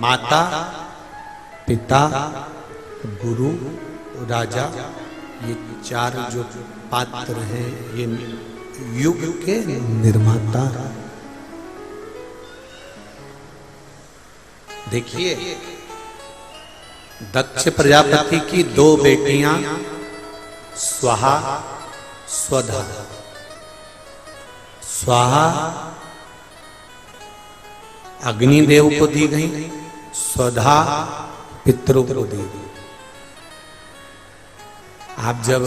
माता, पिता, गुरु, राजा, ये चार जो पात्र हैं, ये युग के निर्माता। देखिए, दक्ष प्रजापति की दो बेटियां स्वाहा स्वधा, स्वाहा अग्निदेव को दी गई, स्वधा पितरों को दी गई। आप जब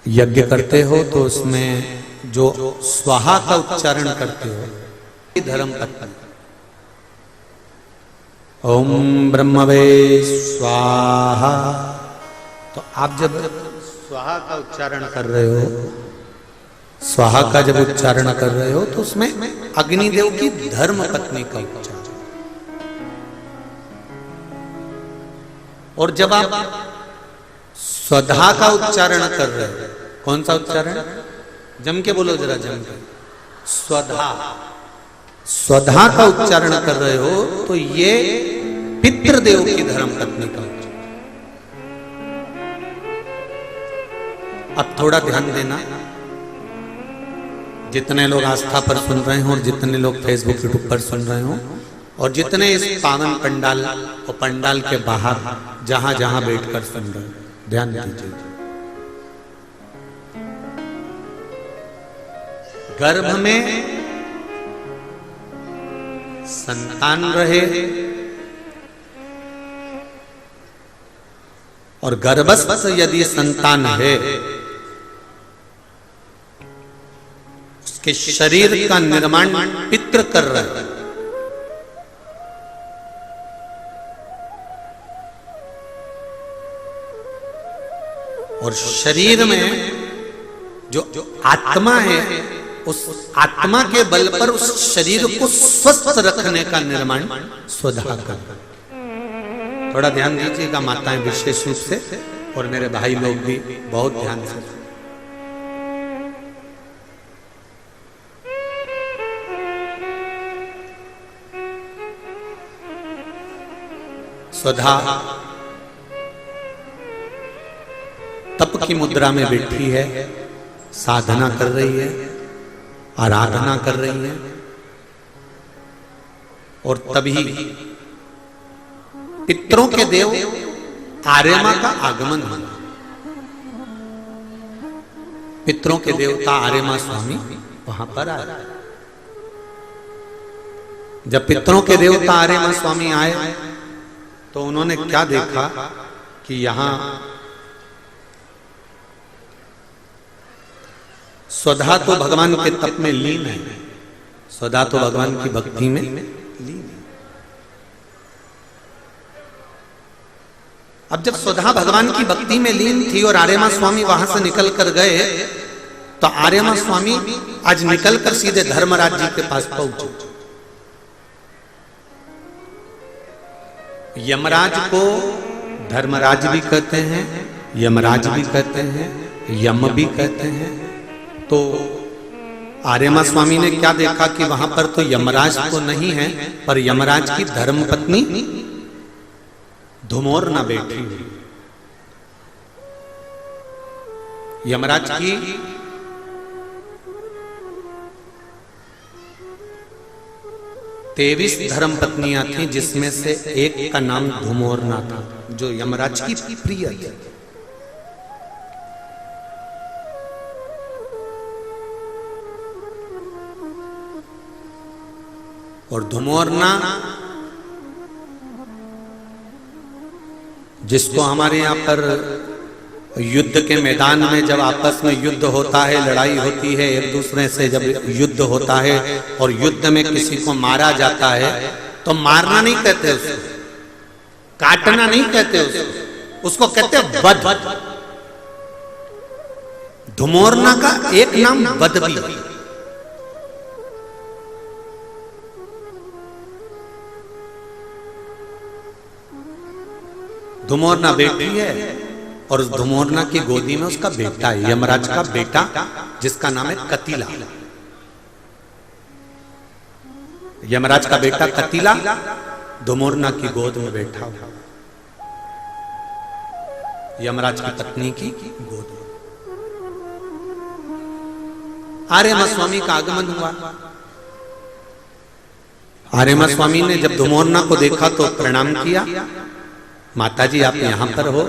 यज्ञ करते हो तो उसमें जो स्वाहा का उच्चारण करते हो, धर्म पत्नी, ओम ब्रह्मवे स्वाहा, तो आप जब स्वाहा का उच्चारण कर रहे हो, स्वाहा का जब उच्चारण कर रहे हो तो उसमें अग्निदेव की धर्म पत्नी का उच्चारण, और जब आप स्वधा का उच्चारण कर रहे हो, कौन सा उच्चारण, जम के बोलो जरा, जम के, स्वधा, स्वधा का उच्चारण कर रहे हो तो ये पितृदेव की धर्म पत्नी का उच्चारण। अब थोड़ा ध्यान देना, जितने लोग आस्था पर सुन रहे हो और जितने लोग फेसबुक यूट्यूब पर सुन रहे हो और जितने इस पावन पंडाल और पंडाल के बाहर जहां जहां बैठकर सुन रहे हो, ध्यान दीजिए। गर्भ में संतान रहे और गर्भस्थ यदि संतान है, उसके शरीर का निर्माण पितृ कर रहे हैं। और शरीर में जो आत्मा है, उस आत्मा के बल पर उस शरीर को स्वस्थ रखने का निर्माण स्वधा कर। थोड़ा ध्यान दीजिएगा माताएं विशेष रूप से, और मेरे भाई लोग भी बहुत ध्यान से। स्वधा तप की मुद्रा में बैठी है, साधना कर रही है, आराधना कर रही है, और तभी पितरों के देव आर्यमा का आगमन हुआ। पितरों के देवता आर्यमा स्वामी वहां पर आए। जब पितरों के देवता आर्यमा स्वामी आए तो उन्होंने क्या देखा कि यहां स्वधा तो भगवान के तप में लीन है, स्वधा तो भगवान की भक्ति में लीन है। अब जब स्वधा भगवान की भक्ति में लीन थी और आर्यमा स्वामी वहां से निकल कर गए, तो आर्यमा स्वामी आज निकल कर सीधे धर्मराज जी के पास पहुंचे। यमराज को धर्मराज भी कहते हैं, यमराज भी कहते हैं, यम भी कहते हैं। तो आर्यमा स्वामी ने क्या देखा कि वहां पर तो यमराज तो नहीं है, पर यमराज की धर्मपत्नी धुमोरना बैठी हुई। यमराज की तेईस धर्म पत्नियां थी, जिसमें से एक का नाम धुमोरना था, जो यमराज की प्रिय थी। और धुमोरना जिसको हमारे यहाँ पर युद्ध के मैदान में जब आपस में युद्ध होता है, लड़ाई होती है, एक दूसरे से जब युद्ध होता है और युद्ध में किसी को मारा जाता है तो मारना नहीं कहते उसको, काटना नहीं कहते उसको कहते वध। धुमोरना का एक नाम वध भी है। धुमोरना बेटी है और उस धुमोरना की गोदी में उसका बेटा है, यमराज का बेटा, जिसका नाम है कतिला। यमराज का बेटा कतिला धुमोरना की गोद में बैठा हुआ, यमराज की पत्नी की गोद में। आर्यमा स्वामी का आगमन हुआ। आर्यमा स्वामी ने जब धुमोरना को देखा तो प्रणाम किया, माता जी आप यहां पर हो,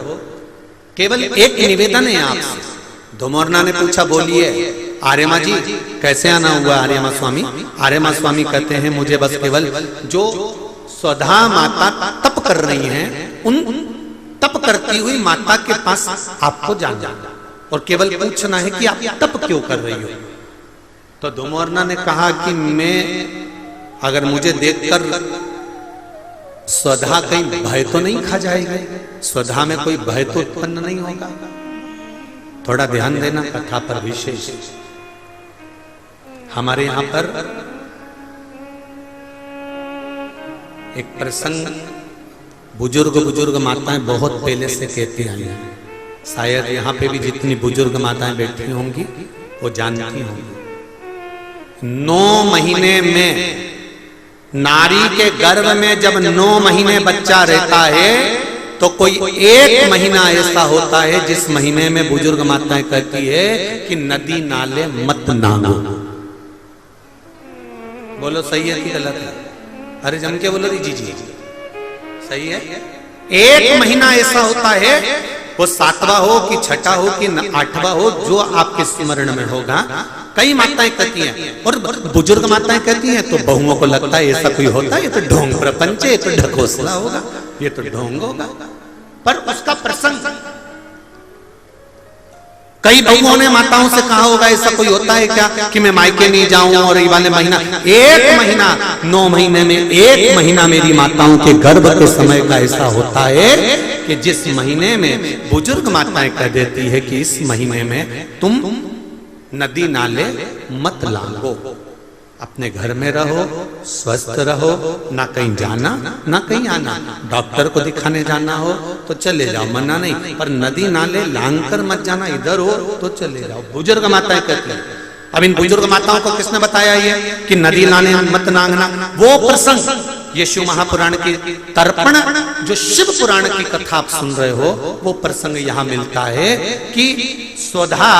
केवल एक निवेदन है आपसे। धुमोरना ने पूछा बोलिए आर्यमा जी कैसे आना हुआ आर्यमा स्वामी? आर्यमा स्वामी कहते हैं मुझे बस केवल जो स्वधा माता तप कर रही हैं उन तप करती हुई माता के पास आपको जाना और केवल पूछना है कि आप तप क्यों कर रही हो। तो धुमोरना ने कहा कि मैं अगर मुझे देखकर स्वधा कहीं भय तो नहीं खा जाएगा, स्वधा में कोई भय तो उत्पन्न नहीं होगा। थोड़ा ध्यान देना कथा पर विशेष। हमारे यहां पर एक प्रसंग बुजुर्ग माताएं बहुत पहले से कहती आई हैं, शायद यहां पे भी जितनी बुजुर्ग माताएं बैठी होंगी वो जानती होंगी। 9 महीने में नारी के गर्भ में जब 9 महीने बच्चा रहता है तो कोई एक महीना ऐसा होता है जिस महीने में बुजुर्ग माताएं कहती है कि नदी नाले मत नांगो। बोलो सही है कि गलत है? अरे जम के बोलो जी जी सही है। एक महीना ऐसा होता है, वो 7वां हो कि 6ठा हो कि 8वां हो, जो आपके स्मरण में होगा। कई माताएं कहती हैं और बुजुर्ग माताएं कहती हैं तो बहुओं को लगता है ऐसा कोई होता है, ये तो ढोंग प्रपंच है, ये तो ढकोसला होगा, ये तो ढोंग होगा। पर उसका प्रसंग कई बहुओं ने माताओं से कहा होगा ऐसा कोई होता है क्या कि मैं मायके नहीं जाऊं और ये वाले महीना, एक महीना 9 महीने में एक महीना मेरी माताओं के गर्भ के समय का ऐसा होता है कि जिस महीने में बुजुर्ग माताएं कह देती है कि इस महीने में तुम नदी नाले मत लांगो, अपने घर में रहो, स्वस्थ रहो, ना कहीं जाना ना कहीं आना। डॉक्टर को दिखाने जाना हो तो चले जाओ, मना नहीं, पर नदी नाले लांग कर मत जाना, इधर हो तो चले जाओ। बुजुर्ग माताएं कहती हैं। अब इन बुजुर्ग माताओं को किसने बताया ये कि नदी नाले मत नांगना? वो प्रसंग ये शिव महापुराण की तर्पण, जो शिव पुराण की कथा आप सुन रहे हो, वो प्रसंग यहां मिलता है कि स्वधा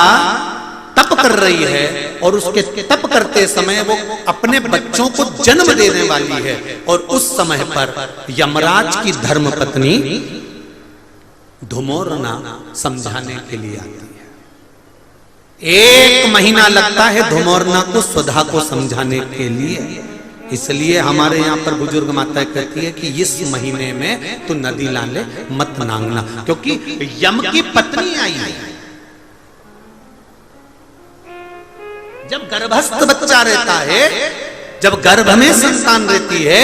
तप कर रही है और उसके तप करते समय वो अपने बच्चों को जन्म देने वाली है और उस समय पर यमराज की धर्मपत्नी धुमोरना समझाने के लिए आती है। 1 महीना लगता है धुमोरना को स्वधा को समझाने के लिए। इसलिए हमारे यहाँ पर बुजुर्ग माताएं कहती है कि इस महीने में तो नदी नाले मत नांगना, क्योंकि यम की पत्नी आई है। जब गर्भस्थ बच्चा रहता है, जब गर्भ में संतान रहती है,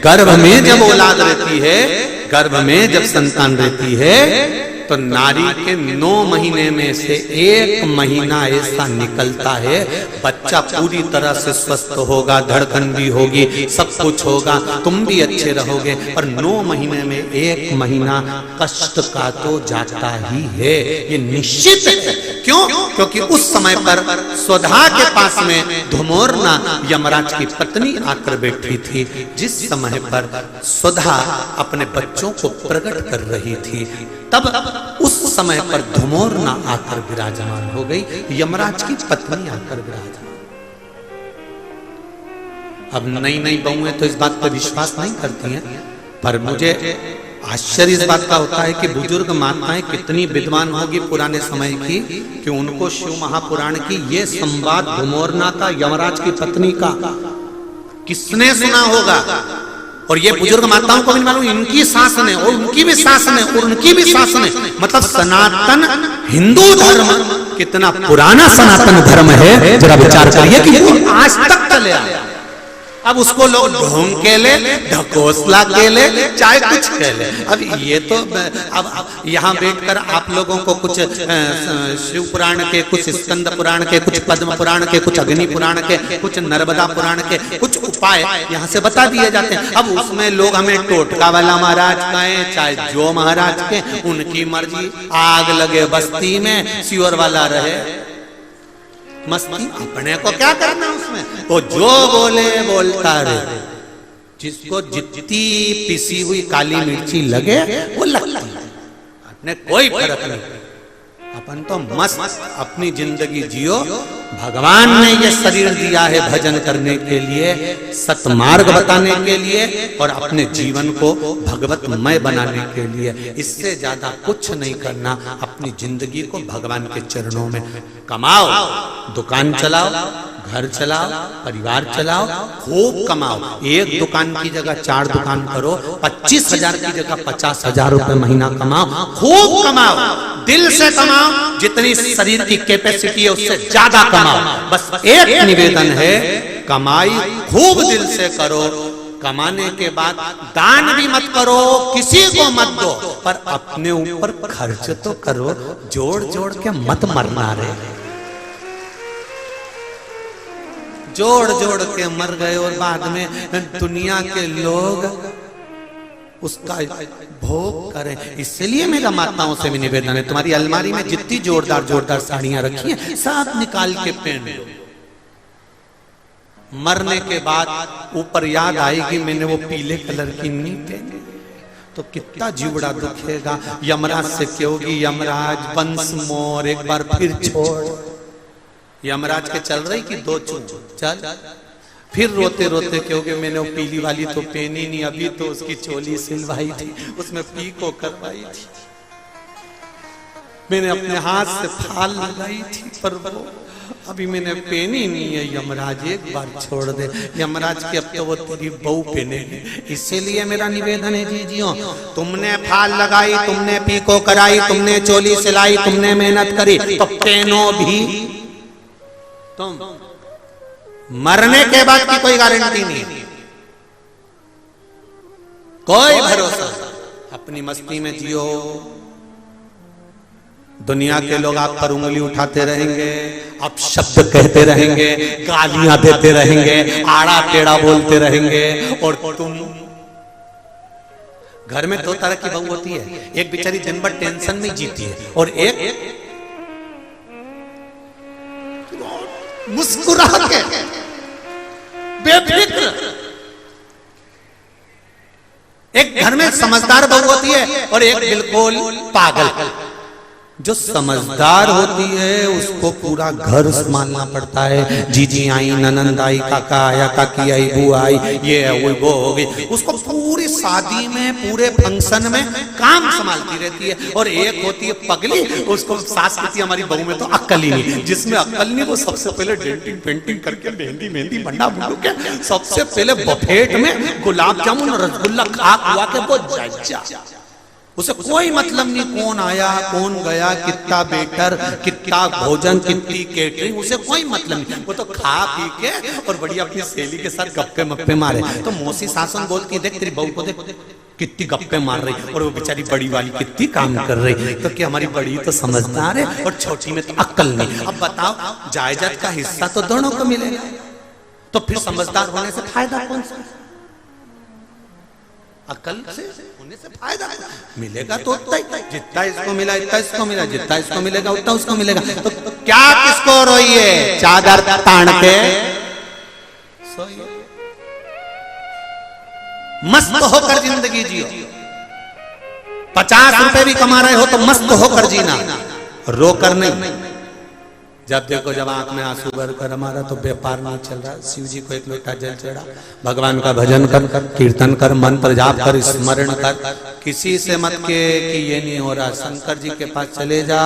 गर्भ में जब औलाद रहती है, गर्भ में जब संतान रहती है, तो नारी के 9 महीने में से 1 महीना ऐसा निकलता है बच्चा पूरी तरह से स्वस्थ होगा, धड़कन भी होगी, सब कुछ होगा, तुम भी अच्छे रहोगे। पर 9 महीने में 1 महीना कष्ट का तो जाता ही है, ये निश्चित है। क्यों? क्योंकि उस समय पर स्वधा के पास में धुमोरना यमराज की पत्नी आकर बैठी थी, जिस समय पर स्वधा अपने बच्चों को प्रकट कर रही थी, तब उस समय पर धुमोरना आकर विराजमान हो गई, यमराज की पत्नी आकर विराजमान। अब नई बहुएं तो इस बात पर विश्वास नहीं करती हैं, पर मुझे आश्चर्य इस बात का होता है कि बुजुर्ग माताएं कितनी विद्वान होगी पुराने समय की कि उनको शिव महापुराण की ये संवाद धुमोरना का यमराज की पत्नी का किसने सुना होगा? और ये बुजुर्ग माताओं को भी मालूम, इनकी सास ने और उनकी भी सास ने और उनकी भी सास ने, मतलब सनातन हिंदू धर्म कितना पुराना सनातन धर्म है, जरा विचार करिए कि वो आज तक चले आया। अब उसको लोग ढोंग के ले, ढकोसला के ले, चाहे कुछ के ले। अब ये तो अब यहाँ बैठकर आप लोगों को कुछ शिव पुराण के, कुछ स्कंद पुराण के, कुछ पद्म पुराण के, कुछ अग्नि पुराण के, कुछ नर्मदा पुराण के कुछ उपाय यहाँ से बता दिए जाते हैं। अब उसमें लोग हमें टोटका वाला महाराज कहें, चाहे जो महाराज के, उनकी मर्जी। आग लगे बस्ती में, सियोर वाला रहे मस्ती, अपने को क्या करना उसमें? वो जो बोले बोलता रहे। जिसको जितनी पिसी हुई काली मिर्ची लगे वो लगती है, अपने कोई फर्क नहीं। अपन तो मस्त अपनी जिंदगी जियो। भगवान ने ये शरीर दिया है भजन करने के लिए, सतमार्ग बताने के लिए और अपने जीवन को भगवतमय बनाने के लिए। इससे ज्यादा कुछ नहीं करना। अपनी जिंदगी को भगवान के चरणों में कमाओ, दुकान चलाओ, घर चलाओ, परिवार चलाओ, खूब कमाओ। एक दुकान की जगह 4 दुकान करो, 25,000 की जगह 50,000 रुपए महीना कमाओ, खूब कमाओ, दिल से कमाओ। जितनी शरीर की कैपेसिटी है उससे ज्यादा कमाओ। बस एक निवेदन है, कमाई खूब दिल से करो। कमाने के बाद दान भी मत करो, किसी को मत दो, पर अपने ऊपर खर्च तो करो। जोड़ जोड़ के मत मरना रे। जोड़ जोड़ के मर गए और बाद में दुनिया के लोग उसका भोग करें। इसलिए मेरा माताओं से भी निवेदन है, तुम्हारी अलमारी में जितनी जोरदार जोरदार साड़ियां रखी हैं सब निकाल के पहन लो। मरने के बाद ऊपर याद आएगी मैंने वो पीले कलर की नहीं पहनी, तो कितना जीवड़ा दुखेगा। यमराज से कहोगी, यमराज वंश मोर एक बार फिर छोड़। यमराज के चल रही कि 2 चल, फिर रोते रोते कहोगे मैंने वो पीली वाली तो पहनी नहीं, अभी तो उसकी चोली सिलवाई थी, उसमें पीको करवाई थी, मैंने अपने हाथ से फाल लगाई थी, पर वो अभी मैंने पहनी नहीं है। यमराज एक बार छोड़ दे। यमराज की अब तो वो तेरी बहू पहनेगी। इसीलिए मेरा निवेदन है जीजियों, तुमने फाल लगाई, तुमने पीको कराई, तुमने चोली सिलाई, तुमने मेहनत करी, तो पहनो भी तुम। मरने के बाद की कोई गारंटी नहीं, कोई भरोसा। अपनी मस्ती में जियो। दुनिया के लोग आप पर उंगली उठाते रहेंगे, आप शब्द कहते रहेंगे, गालियां देते रहेंगे, आड़ा टेढ़ा बोलते रहेंगे, और तुम घर में 2 तरह की बहू होती है। एक बेचारी दिन भर टेंशन में जीती है और एक मुस्कुरा के बेफिक्र। एक घर में समझदार बहू होती है और एक बिल्कुल पागल। जो समझदार होती है उसको पूरा घर संभालना पड़ता है। जीजी आई, ननंद आई, काका आया, काकी आई, बुआ आई, ये है वो हो गई। उसको पूरी शादी में, पूरे फंक्शन में काम संभालती रहती है। और एक होती है पगली, उसको सास कहती है हमारी बहू में तो अक्ल ही नहीं। जिसमें अक्ल नहीं वो सबसे पहले डेंटिंग पेंटिंग करके मेहंदी बंडा बुंडू के सबसे पहले बफेट में गुलाब जामुन और रसगुल्ला खा खुआ के वो जा। उसे कोई मतलब नहीं कौन आया कौन गया, कितना बेटर, कितना भोजन, कितनी केटरिंग, उसे कोई मतलब नहीं। वो तो खा पी के और बढ़िया अपनी सहेली के साथ गप्पे मप्पे मारे। तो मौसी सासन बोलती देख तेरी बहू को देख कितनी गप्पे मार रही, और वो बेचारी बड़ी वाली कितनी काम कर रही। तो क्या हमारी बड़ी तो समझदार है और छोटी में तो अक्ल नहीं। अब बताओ जायदाद का हिस्सा तो दोनों को मिलेगा, तो फिर समझदार होने से फायदा कौन सा? अकल से होने से फायदा मिलेगा तो उतना ही, जितना इसको मिला इतना इसको मिला, जितना इसको मिलेगा उतना उसको मिलेगा। तो क्या किसको रोइए, चादर तान के सोइए। मस्त होकर जिंदगी जियो। 50 रुपए भी कमा रहे हो तो मस्त होकर जीना, रोकर नहीं। जब देखो जब आंख में आंसू भरकर हमारा तो व्यापार नहीं चल रहा, शिव जी को 1 लोटा जल चढ़ा, भगवान का भजन कर, कीर्तन कर, मंत्र जाप कर, स्मरण कर। किसी से मत के कि ये नहीं हो रहा, शंकर जी के पास चले जा,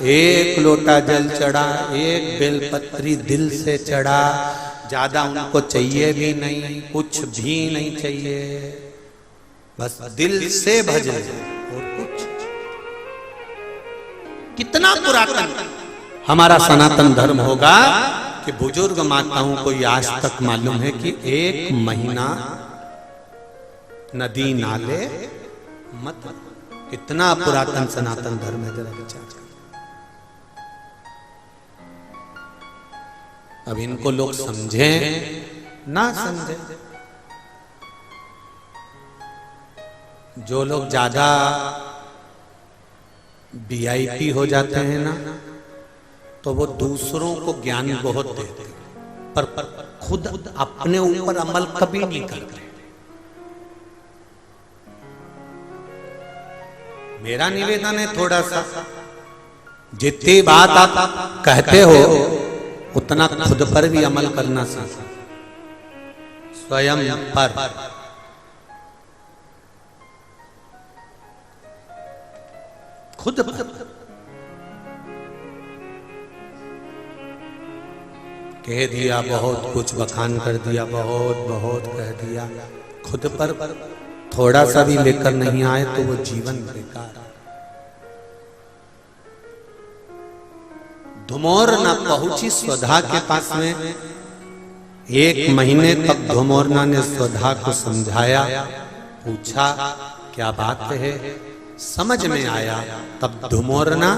1 लोटा जल चढ़ा, 1 बेलपत्री दिल से चढ़ा, ज्यादा उनको चाहिए भी नहीं, कुछ भी नहीं चाहिए, बस दिल से भजन और कुछ। कितना पुरातन हमारा सनातन धर्म होगा कि बुजुर्ग माताओं को ये आज तक मालूम है कि 1 महीना नदी नाले मत। कितना पुरातन सनातन धर्म है, जरा विचार करें। अब इनको लोग समझे ना समझे, जो लोग ज्यादा VIP हो जाते हैं ना, तो वो दूसरों को ज्ञान बहुत देते हैं, पर खुद अपने ऊपर अमल कभी नहीं करते। मेरा निवेदन है थोड़ा सा, जितनी बात आप कहते हो उतना खुद पर भी अमल करना सीखो, स्वयं पर। खुद पर कह दिया, बहुत कुछ बखान कर दिया, बहुत बहुत कह दिया, खुद पर थोड़ा सा भी लेकर नहीं आए तो वो जीवन बेकार। धुमोरना पहुंची स्वधा के पास में, 1 महीने तक धुमोरना ने स्वधा को समझाया, पूछा क्या बात है, समझ में आया। तब धुमोरना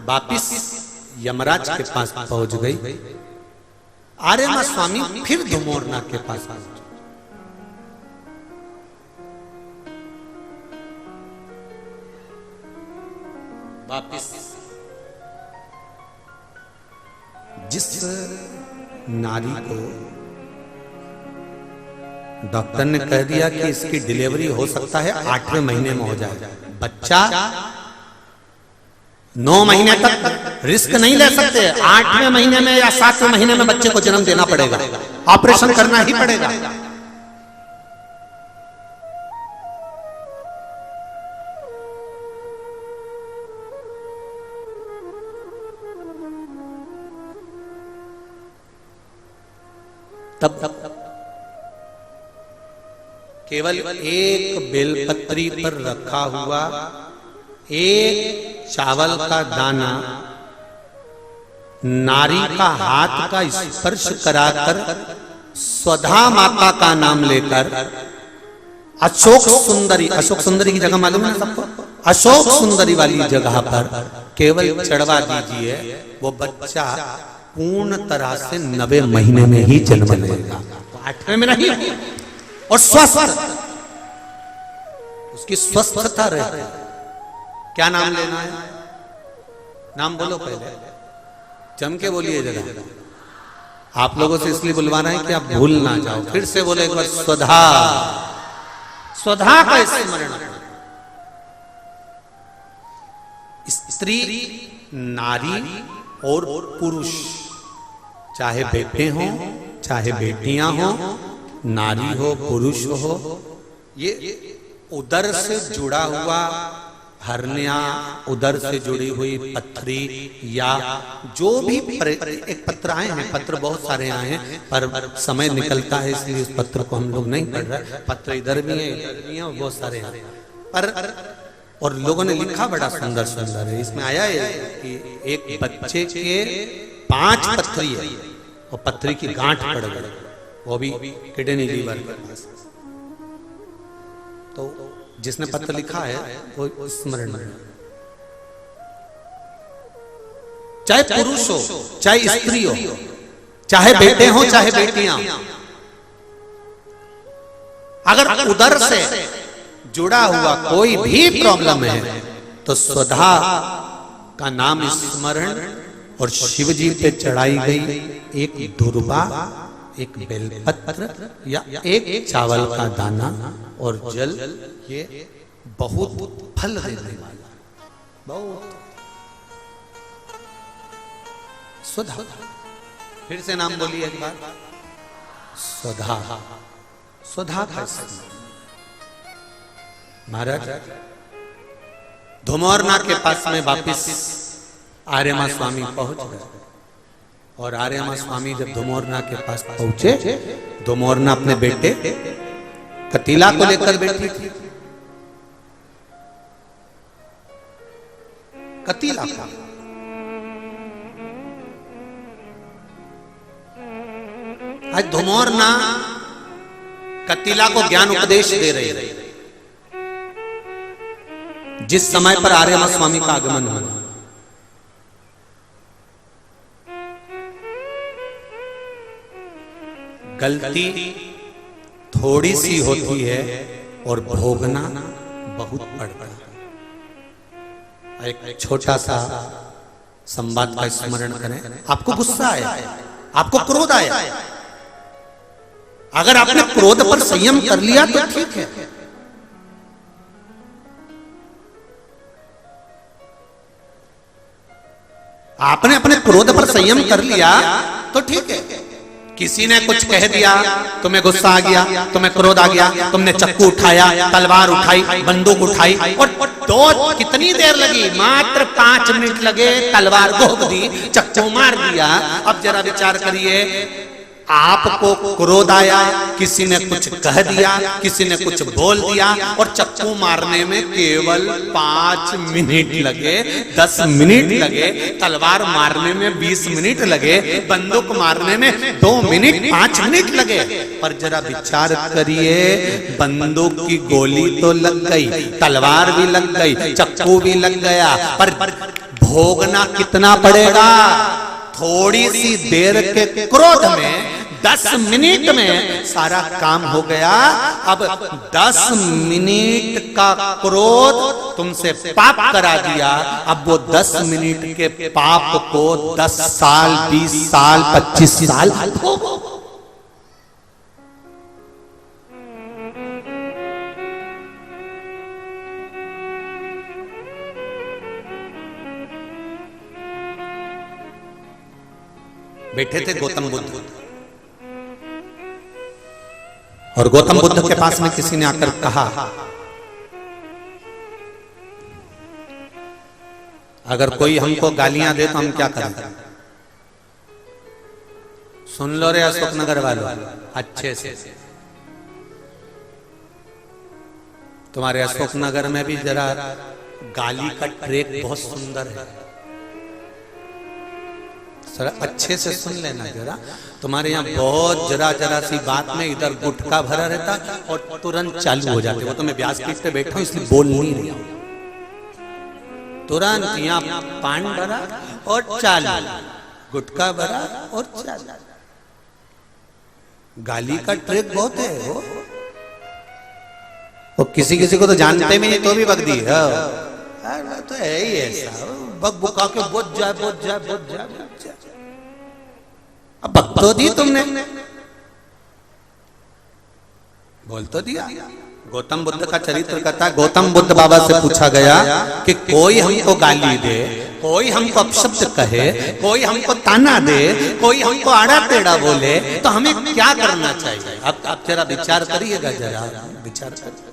वापिस यमराज के पास पहुंच गई। आर्यमा स्वामी फिर धुमोरना के पास पहुंचे। वापिस जिस नारी को डॉक्टर ने कह दिया कि इसकी डिलीवरी हो सकता है 8वें महीने में हो जाए, बच्चा 9 महीने तक रिस्क नहीं ले सकते, 8वें महीने में या 7वें महीने में बच्चे को जन्म देना पड़ेगा, ऑपरेशन करना ही पड़ेगा। तब केवल एक बेलपत्री पर रखा हुआ एक चावल का दाना नारी का हाथ का स्पर्श कराकर स्वधा माता का नाम लेकर अशोक सुंदरी की जगह मालूम है सबको, अशोक सुंदरी वाली जगह पर केवल चढ़वा दीजिए, वो बच्चा पूर्ण तरह से 9वें महीने में ही जन्म लेगा, 8वें में नहीं, और स्वस्थ, उसकी स्वस्थता रहे। क्या नाम लेना है? नाम बोलो पहले, जम के बोलिए जरा। आप लोगों से इसलिए बुलवा रहे हैं कि आप भूल ना जाओ। फिर से बोले एक बार, स्वधा। स्वधा का स्मरण। स्त्री, नारी और पुरुष, चाहे बेटे हो चाहे बेटियां हो, नारी हो पुरुष हो, ये उदर से जुड़ा हुआ हरनिया, उदर से जुड़ी हुई पथरी, या जो भी एक पत्र आए हैं, पत्र बहुत सारे आए हैं, पर समय निकलता है इसलिए उस पत्र को हम लोग नहीं पढ़ रहे। पत्र इधर भी है, इधर भी है, बहुत सारे हैं, पर और लोगों ने लिखा बड़ा सुंदर सुंदर है। इसमें आया है कि एक बच्चे के 5 पथरी है और पथरी की गांठ पड़ गई, वो भी किडनी लीवर के पास। तो जिसने पत्र लिखा है वो स्मरण में, चाहे पुरुष हो चाहे स्त्री हो, चाहे बेटे हो चाहे बेटियां, अगर उदर से जुड़ा हुआ कोई भी प्रॉब्लम है तो स्वधा का नाम स्मरण और शिव जी पे चढ़ाई गई एक दुर्वा, एक बेलपत्र या एक चावल का दाना और जल, ये बहुत फल देने वाला, बहुत। स्वधा, फिर से नाम बोलिए एक बार, स्वधा। स्वधा का महाराज धुमोरना के पास में वापिस आर्यमा स्वामी पहुंच गए और आर्यमा स्वामी जब धुमोरना के पास पहुंचे, धुमोरना अपने बेटे कतीला को लेकर बैठी थी। कतीला का आज धुमोरना कतीला को ज्ञान उपदेश दे रही है। जिस समय पर आर्यमा स्वामी का आगमन हुआ, गलती थोड़ी सी होती है और भोगना बहुत पड़ता है। एक छोटा सा संवाद का स्मरण करें। आपको गुस्सा आया, आपको क्रोध आया, अगर आपने क्रोध पर संयम कर लिया तो ठीक है। आपने अपने क्रोध पर संयम कर लिया तो ठीक है। किसी ने कुछ कह दिया, तुम्हें गुस्सा आ गया, तुम्हें क्रोध आ गया, तुमने चक्कू उठाया, तलवार उठाई, बंदूक उठाई और दो कितनी देर लगी? मात्र 5 मिनट लगे, तलवार घोंप दी, चक्कू मार दिया। अब जरा विचार करिए, आपको क्रोध आया, किसी ने कुछ कह दिया, किसी ने कुछ बोल दिया और चक्कू मारने में केवल 5 मिनट लगे, 10 मिनट लगे, तलवार मारने में 20 मिनट लगे, बंदूक मारने में 2 मिनट 5 मिनट लगे। पर जरा विचार करिए, बंदूक की गोली तो लग गई, तलवार भी लग गई, चक्कू भी लग गया, पर भोगना कितना पड़ेगा? थोड़ी सी देर के क्रोध में 10 मिनट में सारा काम हो गया। अब 10 मिनट का क्रोध तुमसे पाप करा दिया। अब वो 10 मिनट के पाप को 10 साल, 20 साल, 25 साल भोगो। बैठे थे गौतम बुद्ध और गौतम बुद्ध के पास में किसी ने आकर कहा, अगर कोई हमको गालियां दे तो हम क्या करें? सुन लो रे अशोकनगर वालों अच्छे से, तुम्हारे अशोकनगर में भी जरा गाली का ट्रैक बहुत सुंदर है, अच्छे से सुन लेना जरा। तुम्हारे यहाँ बहुत जरा सी बात में इधर गुटखा भरा रहता और तुरंत चालू हो जाते। वो तो मैं व्यासपीठ पे बैठा हूं इसलिए बोल नहीं रही हूं। तुरंत यहाँ पान भरा और चालू, गुटखा भरा और चालू। गाली का ट्रिक बहुत है वो किसी किसी को तो जानते भी नहीं तो भी बक दी तो है ही ऐसा, बक बुका के बुझ जाए बुझ जाए बुझ जाए। अब बक तो दी तुमने, बोल तो दिया। गौतम बुद्ध का चरित्र कहता है, गौतम बुद्ध बाबा से पूछा गया कि कोई हमको गाली दे, कोई हमको अपशब्द कहे, कोई हमको ताना दे, कोई हमको आड़ा टेढ़ा बोले तो हमें क्या करना चाहिए? अब आप जरा विचार करिएगा, जरा विचार करिए।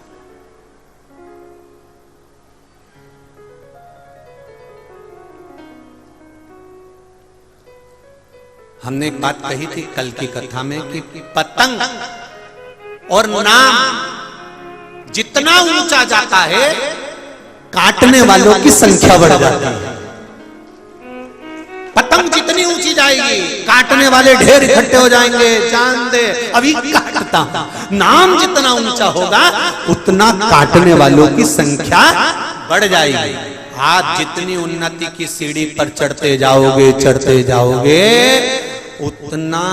हमने एक बात कही थी कल की कथा में कि पतंग और नाम जितना ऊंचा जाता है काटने वालों की संख्या बढ़ जाती है। पतंग जितनी ऊंची जाएगी काटने वाले ढेर इकट्ठे हो जाएंगे। जान दे अभी काटता हूं। नाम जितना ऊंचा होगा उतना काटने वालों की संख्या बढ़ जाएगी। आज जितनी उन्नति की सीढ़ी पर चढ़ते जाओगे उतना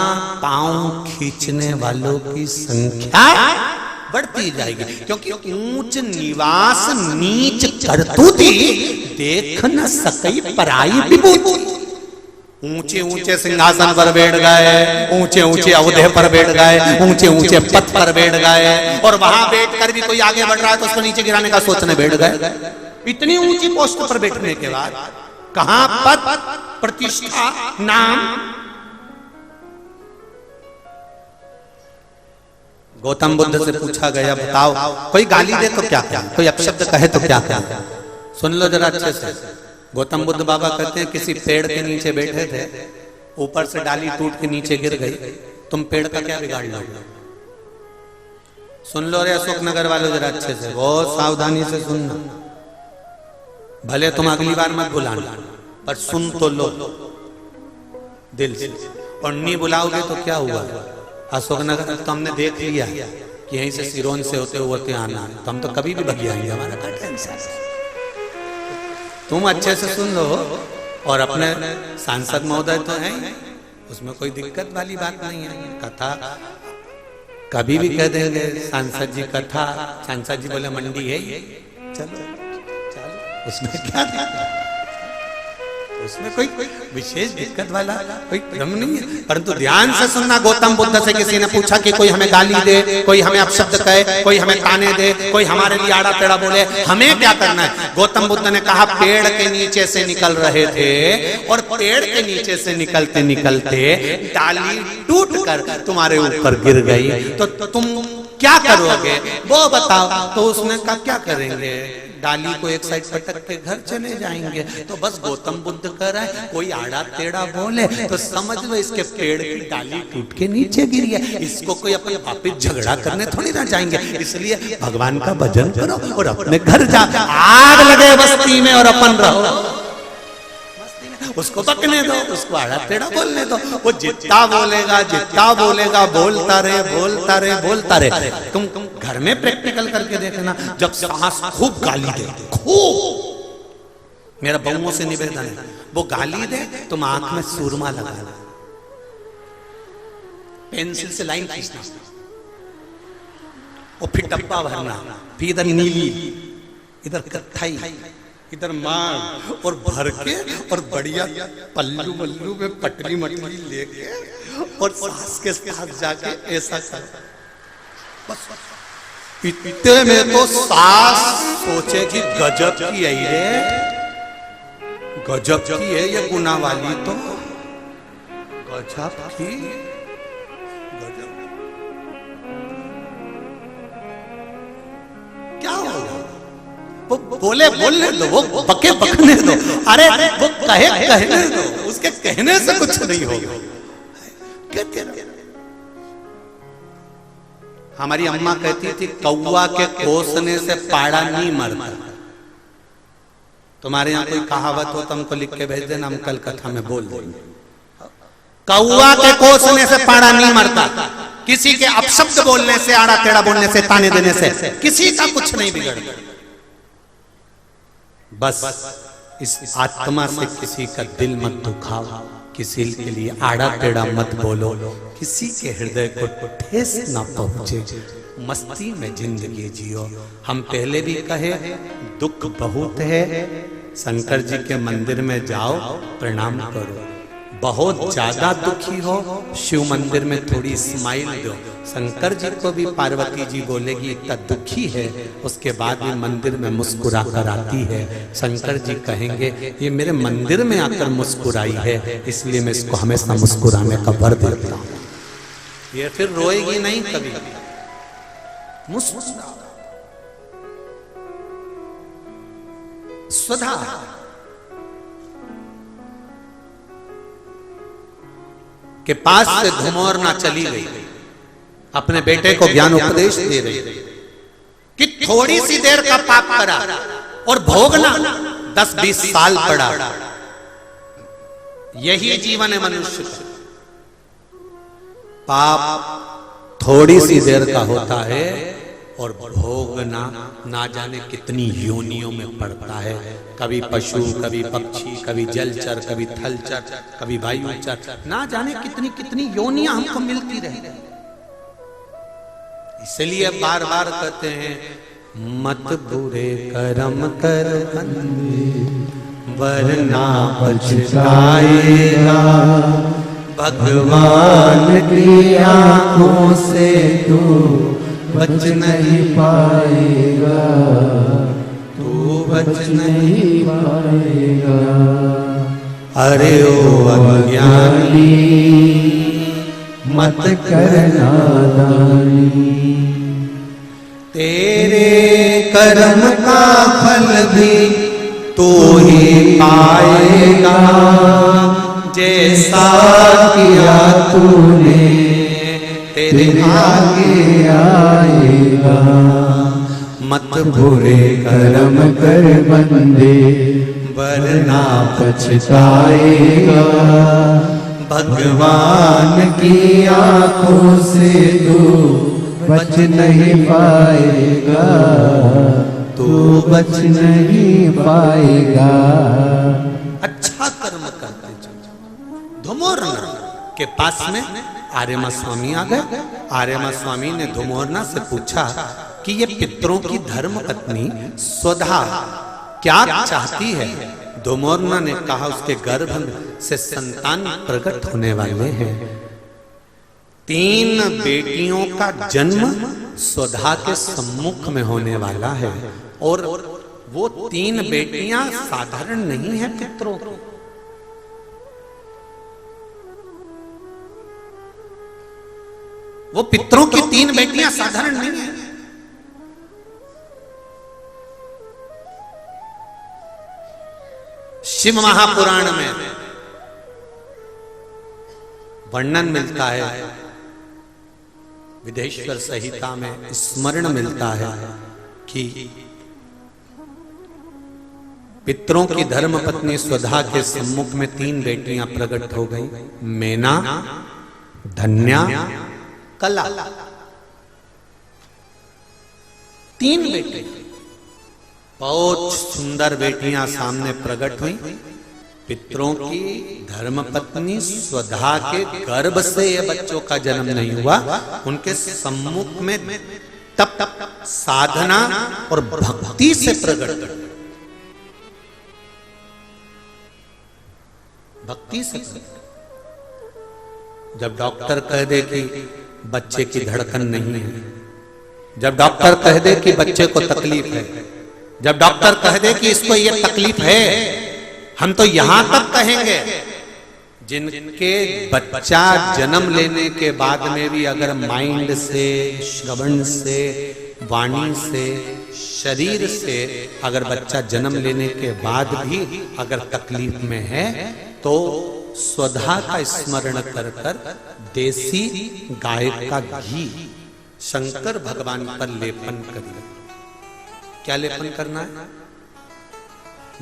पांव खींचने वालों की संख्या बढ़ती जाएगी, क्योंकि ऊंच निवास नीच करतूती देख न सकई पराई विभूति। ऊंचे ऊंचे सिंहासन पर बैठ गए, ऊंचे ऊंचे अवधे पर बैठ गए, ऊंचे ऊंचे पद पर बैठ गए और वहां बैठकर भी कोई आगे बढ़ रहा है तो उसको नीचे गिराने का सोचने बैठ गए। इतनी ऊंची पोस्ट पर बैठने के बाद कहां पद, प्रतिष्ठा, नाम। गौतम बुद्ध से पूछा गया, बताओ कोई गाली दे तो क्या करें, कोई अपशब्द कहे तो क्या करें? सुन लो जरा अच्छे से। गौतम बुद्ध बाबा कहते हैं किसी पेड़ के नीचे बैठे थे, ऊपर से डाली टूट के नीचे गिर गई, तुम पेड़ का क्या बिगाड़ लोगे? सुन लो रे अशोक नगर वालों जरा अच्छे से, बहुत सावधानी से सुनना। भले तुम अगली बार मत बुलाना, पर सुन तो लो दिल से। और नहीं बुलाओगे तो क्या हुआ? अशोक नगर तो हमने देख लिया कि यहीं से सिरोन से होते आना, तो हम तो कभी भी भगी आएंगे, हमारा क्या टेंशन। तुम अच्छे से सुन लो। और अपने सांसद महोदय तो हैं, उसमें कोई दिक्कत वाली बात नहीं है। कथा कभी भी कह देंगे सांसद जी कथा, सांसद जी बोले मंडी है, चलो चलो, उसमें क्या दिक्कत? उसमें कोई विशेष दिक्कत वाला कोई क्रम नहीं है। परंतु ध्यान से सुनना, गौतम बुद्ध से किसी ने पूछा कि कोई हमें गाली दे, कोई हमें अपशब्द कहे, कोई हमें ताने दे, कोई हमारे लिए आड़ा टेढ़ा बोले, हमें क्या करना है? गौतम बुद्ध ने कहा पेड़ के नीचे से निकल रहे थे और पेड़ के नीचे से निकलते निकलते डाली टूट कर तुम्हारे ऊपर गिर गई, तो तुम क्या करोगे वो बताओ? तो उसने कहा क्या करेंगे, डाली को एक साइड पटक के घर चले जाएंगे। तो बस गौतम बुद्ध कह रहा है कोई आड़ा टेढ़ा बोले तो समझ लो इसके पेड़ की डाली टूट के नीचे गिरी है, इसको कोई अपने वापिस झगड़ा करने थोड़ी ना जाएंगे। इसलिए भगवान का भजन करो और अपने घर जा, आग लगे बस्ती में और अपन रहो, उसको बकने दो, उसको आड़ा टेढ़ा बोलने दो। वो जितना बोलेगा बोलता रहे। तुम घर में प्रैक्टिकल करके देखना, जब सास खूब गाली दे, खूब, मेरा बहुओं से निवेदन है, वो गाली दे तुम आंख में सुरमा लगाना, पेंसिल से लाइन खींचना और फिर डब्बा भरना, फिर इधर नीली, इधर कत्थई, इधर मार, और भर के और बढ़िया पल्लू वल्लू में पटरी मटरी लेके और सास के साथ जाके ऐसा कर। बस इतने में तो सास सोचे कि गजब की है रे, गजब की है ये गुना वाली, तो गजब की, गजब क्या होगा? वो बोले बोलने दो, वो बके बकने दो, अरे वो कहे कहने दो, उसके कहने से कुछ नहीं होगा। हमारी अम्मा कहती थी कौवा के कोसने से पाड़ा नहीं मरता। तुम्हारे यहाँ कोई कहावत हो तो हमको लिख के भेज देना, हम कल कथा में बोल देंगे। कौवा के कोसने से पाड़ा नहीं मरता, किसी के अपशब्द बोलने से, आड़ा टेढ़ा बोलने से, ताने देने से किसी का कुछ नहीं बिगड़ता। बस इस आत्मा से किसी का दिल मत दुखाओ, किसी के लिए आड़ा टेढ़ा मत बोलो, किसी के हृदय को ठेस ना पहुंचे, मस्ती में जिंदगी जियो। हम पहले भी कहे दुख बहुत है, शंकर जी के मंदिर में जाओ प्रणाम करो। बहुत ज्यादा दुखी हो, शिव मंदिर में थोड़ी स्माइल दो। शंकर जी को भी पार्वती जी बोलेगी इतना दुखी है, उसके बाद भी मंदिर में मुस्कुरा कर आती है। शंकर जी कहेंगे ये मेरे मंदिर में आकर मुस्कुराई है, इसलिए मैं इसको हमेशा मुस्कुराने का वर देता हूं। ये फिर रोएगी नहीं कभी, मुस्कुरा। सुधा के पास से घुमौरना चली गई, अपने बेटे को ज्ञान उपदेश दे रही कि थोड़ी सी देर का पाप करा और भोगना 10-20 साल पड़ा। यही जीवन है मनुष्य का। पाप थोड़ी सी देर का होता है और भोगना ना जाने कितनी योनियों में पड़ता है। कभी पशु, कभी पक्षी, कभी जलचर, कभी थलचर, कभी वायुचर, ना जाने कितनी कितनी योनियां हमको मिलती रही। इसलिए बार बार कहते हैं मत बुरे कर्म कर वरना पछताएगा, भगवान की आंखों से तू बच नहीं पाएगा, तू बच नहीं पाएगा। अरे ओ अज्ञानी मत कर नादानी, तेरे कर्म का फल भी तू ही पाएगा, जैसा किया तूने तेरे आगे आएगा। मत बुरे कर्म कर बंदे वरना पछताएगा। भगवान की आंखों से तू बच नहीं पाएगा, तू बच नहीं पाएगा। अच्छा कर्म करते चलो। धुमोरना के पास में आर्यमा स्वामी आ गए। आर्यमा स्वामी ने धुमोरना से पूछा कि ये पितरों की धर्म पत्नी स्वधा क्या चाहती है। धुमोरना ने कहा उसके गर्भ से संतान प्रकट होने वाले हैं। 3 बेटियों का जन्म स्वधा के सम्मुख में होने वाला है और वो 3 बेटियां साधारण नहीं है पितरों की। वो पितरों की 3 बेटियां साधारण नहीं है। शिव महापुराण में वर्णन मिलता है, विदेश्वर संहिता में स्मरण मिलता है कि पितरों की धर्म पत्नी स्वधा के सम्मुख में 3 बेटियां प्रकट हो गई, मेना, धन्या, कला। 3 बेटे, बहुत सुंदर बेटियां सामने प्रकट हुई। पितरों की धर्मपत्नी स्वधा के गर्भ से ये बच्चों का जन्म नहीं हुआ, उनके सम्मुख में तप साधना और भक्ति से प्रकट, भक्ति से प्रकट। जब डॉक्टर कह दे कि बच्चे की धड़कन नहीं है, जब डॉक्टर कह दे कि बच्चे को तकलीफ है, जब डॉक्टर कह दे कि इसको ये तकलीफ है, हम तो यहां तक कहेंगे जिनके बच्चा जन्म लेने के बाद में भी अगर माइंड से, श्रवण से, वाणी से, शरीर से अगर बच्चा जन्म लेने के बाद भी अगर तकलीफ में है तो स्वधा का स्मरण कर कर देसी गाय का घी शंकर भगवान पर लेपन करिए। क्या लेपन करना है?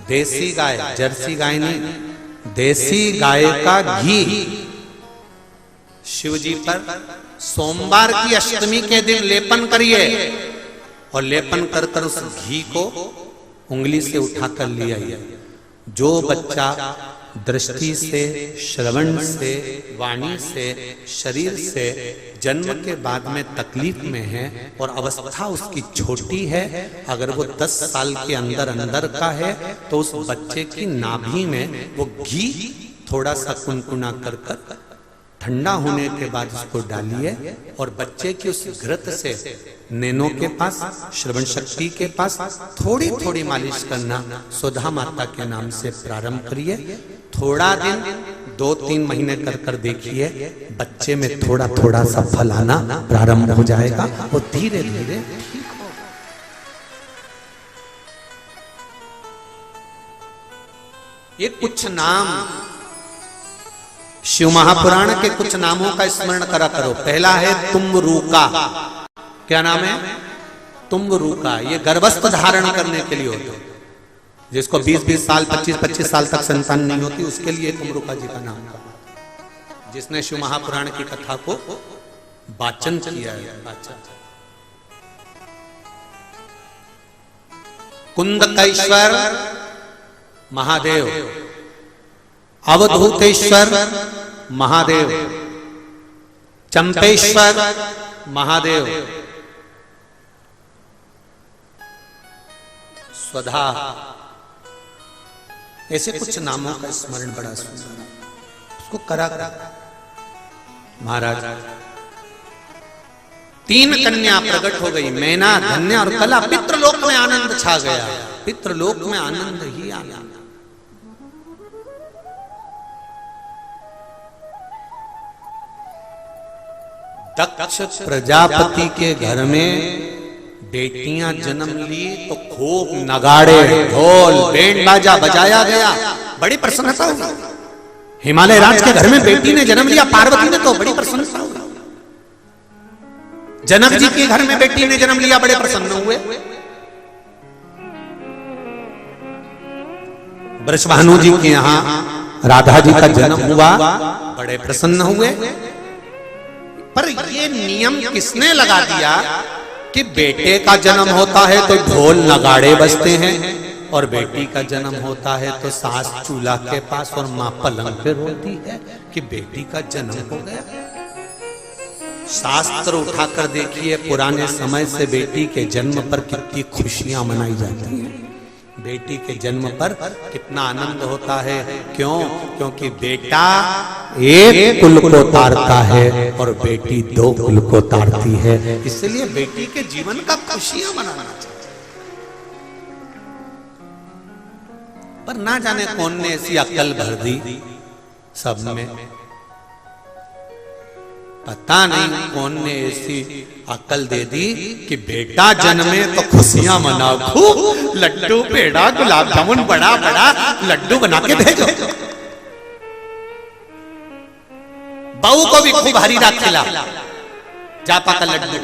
देसी गाय, जर्सी गाय नहीं, देसी गाय का घी शिव जी पर सोमवार की अष्टमी के दिन लेपन करिए और लेपन कर कर उस घी को उंगली से उठाकर ले आइए। जो बच्चा दृष्टि से, श्रवण से, वाणी से, शरीर से जन्म के बाद में तकलीफ में है और अवस्था उसकी छोटी है, अगर वो 10 साल के अंदर अंदर का है तो उस बच्चे की नाभि में वो घी थोड़ा सा कुनकुना कर कर ठंडा होने के बाद उसको डालिए और बच्चे की उस घृत से नैनों के पास, श्रवण शक्ति के पास थोड़ी थोड़ी मालिश करना सुधा माता के नाम से प्रारंभ करिए। थोड़ा दिन 2-3 महीने कर कर देखिए, बच्चे में थोड़ा थोड़ा सा फल आना प्रारंभ हो जाएगा और धीरे धीरे ये कुछ नाम शिव महापुराण के कुछ नामों का स्मरण करा करो। पहला है तुम्बरूका। क्या नाम है? तुम्बरूका। ये गर्भस्थ धारण करने के लिए होता है, जिसको 20-20 साल, 25-25 साल तक संतान नहीं होती, उसके लिए तुम्बरूका जी का नाम है, जिसने शिव महापुराण की कथा को वाचन किया है। कुंदकेश्वर महादेव, अवधूतेश्वर महादेव, चंपेश्वर महादेव, स्वधा, ऐसे कुछ नामों का स्मरण बड़ा सुंदर उसको करा महाराज। 3 कन्या प्रकट हो गई, मैना, धन्या और कला। पितृलोक में आनंद छा गया, पितृलोक में आनंद ही आनंद। दक्ष प्रजापति के घर में बेटियां जन्म ली तो खूब नगाड़े, ढोल, बैंड बाजा बजाया गया, बड़ी प्रसन्नता हुई। हिमालय राज के घर में बेटी ने जन्म लिया, पार्वती ने तो बड़ी प्रसन्नता हुई। जनक जी के घर में बेटी ने जन्म लिया, बड़े प्रसन्न हुए। वृषभानु जी के यहां राधा जी का जन्म हुआ, बड़े प्रसन्न हुए। पर ये नियम किसने लगा दिया कि बेटे का जन्म होता है तो ढोल नगाड़े बजते हैं, और बेटी का जन्म होता है तो सास चूल्हा के पास और मां पलंग पे रोती है कि बेटी का जन्म हो गया। शास्त्र उठाकर देखिए, पुराने समय से बेटी के जन्म पर कितनी खुशियां मनाई जाती हैं। बेटी के जन्म पर कितना आनंद होता है। क्यों? क्योंकि बेटा एक कुल को तारता है और बेटी दो कुल को तारती है। इसलिए बेटी के जीवन का खुशियां मनाना चाहिए। पर ना जाने कौन ने ऐसी अक्ल भर दी सब में, पता नहीं कौन ने ऐसी अक्ल दे दी कि बेटा जन्मे तो खुशियां मनाओ, खूब लड्डू पेड़ा गुलाब जामुन बड़ा बड़ा लड्डू बना के भेजो। बहू को भी खूब हरी रात खिला, जापा का लड्डू,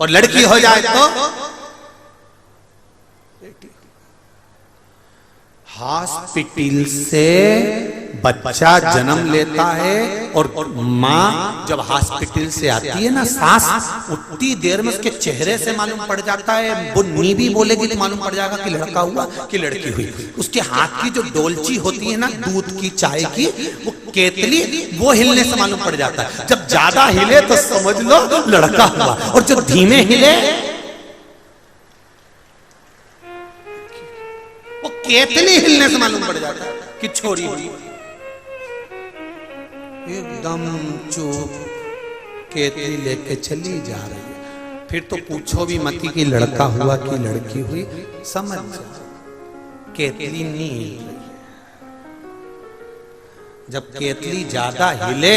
और लड़की हो जाए तो हॉस्पिटल से बच्चा जन्म लेता है, और माँ जब हॉस्पिटल से आती है ना, सास उतनी देर में उसके चेहरे से मालूम पड़ जाता है। वो नी भी बोलेगी तो मालूम पड़ जाएगा कि लड़का हुआ कि लड़की हुई। उसके हाथ की जो डोलची होती है ना, दूध की चाय की, वो केतली, वो हिलने से मालूम पड़ जाता है। जब ज्यादा हिले तो समझ लो लड़का हुआ, और जो धीमे हिले वो केतली हिलने से मालूम पड़ जाता है कि छोरी हुई। एकदम चुप केतली लेके चली जा रही है। फिर तो पूछो भी मत कि लड़का हुआ कि लड़की हुई, समझ जाओ केतली नहीं हिल रही है। जब केतली ज्यादा हिले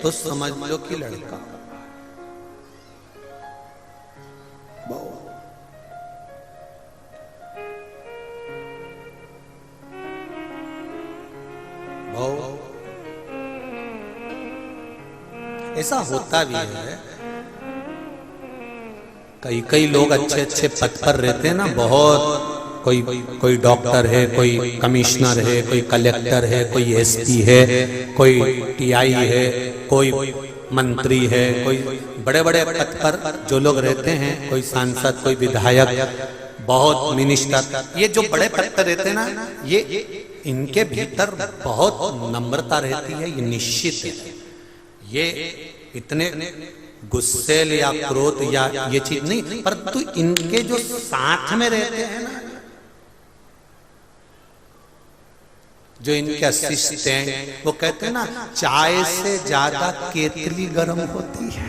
तो समझ लो कि लड़का। ऐसा होता भी है। कई लोग अच्छे अच्छे पद पर रहते हैं ना, बहुत कोई डॉक्टर है, कोई कमिश्नर है, कोई कलेक्टर है, कोई एसपी है, कोई टीआई है, कोई मंत्री है, कोई बड़े बड़े पद पर जो लोग रहते हैं, कोई सांसद, कोई विधायक, बहुत मिनिस्टर, ये जो बड़े पद पर रहते हैं ना, ये इनके भीतर बहुत नम्रता रहती है, ये निश्चित है। ये इतने गुस्से या क्रोध या ये चीज नहीं, परंतु इनके जो साथ में रहते हैं ना, जो इनके असिस्टेंट, वो कहते हैं ना, चाय से ज्यादा केतली गर्म होती है।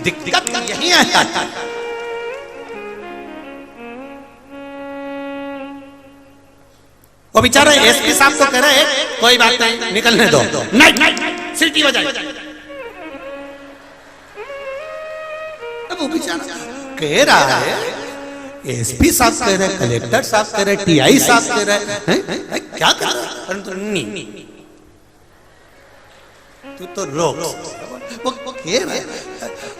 दिक्कत यही है। वो बेचारा एसपी साहब तो कह रहे हैं कोई बात नहीं, निकलने दो, नहीं सीटी बजाई। अब वो बेचारा कह रहा है, एसपी साहब कह रहे, कलेक्टर साहब कह रहे, टीआई साहब कह रहे हैं, क्या कर रहा है? परंतु नहीं, तू तो रोक। वो कह रहा है,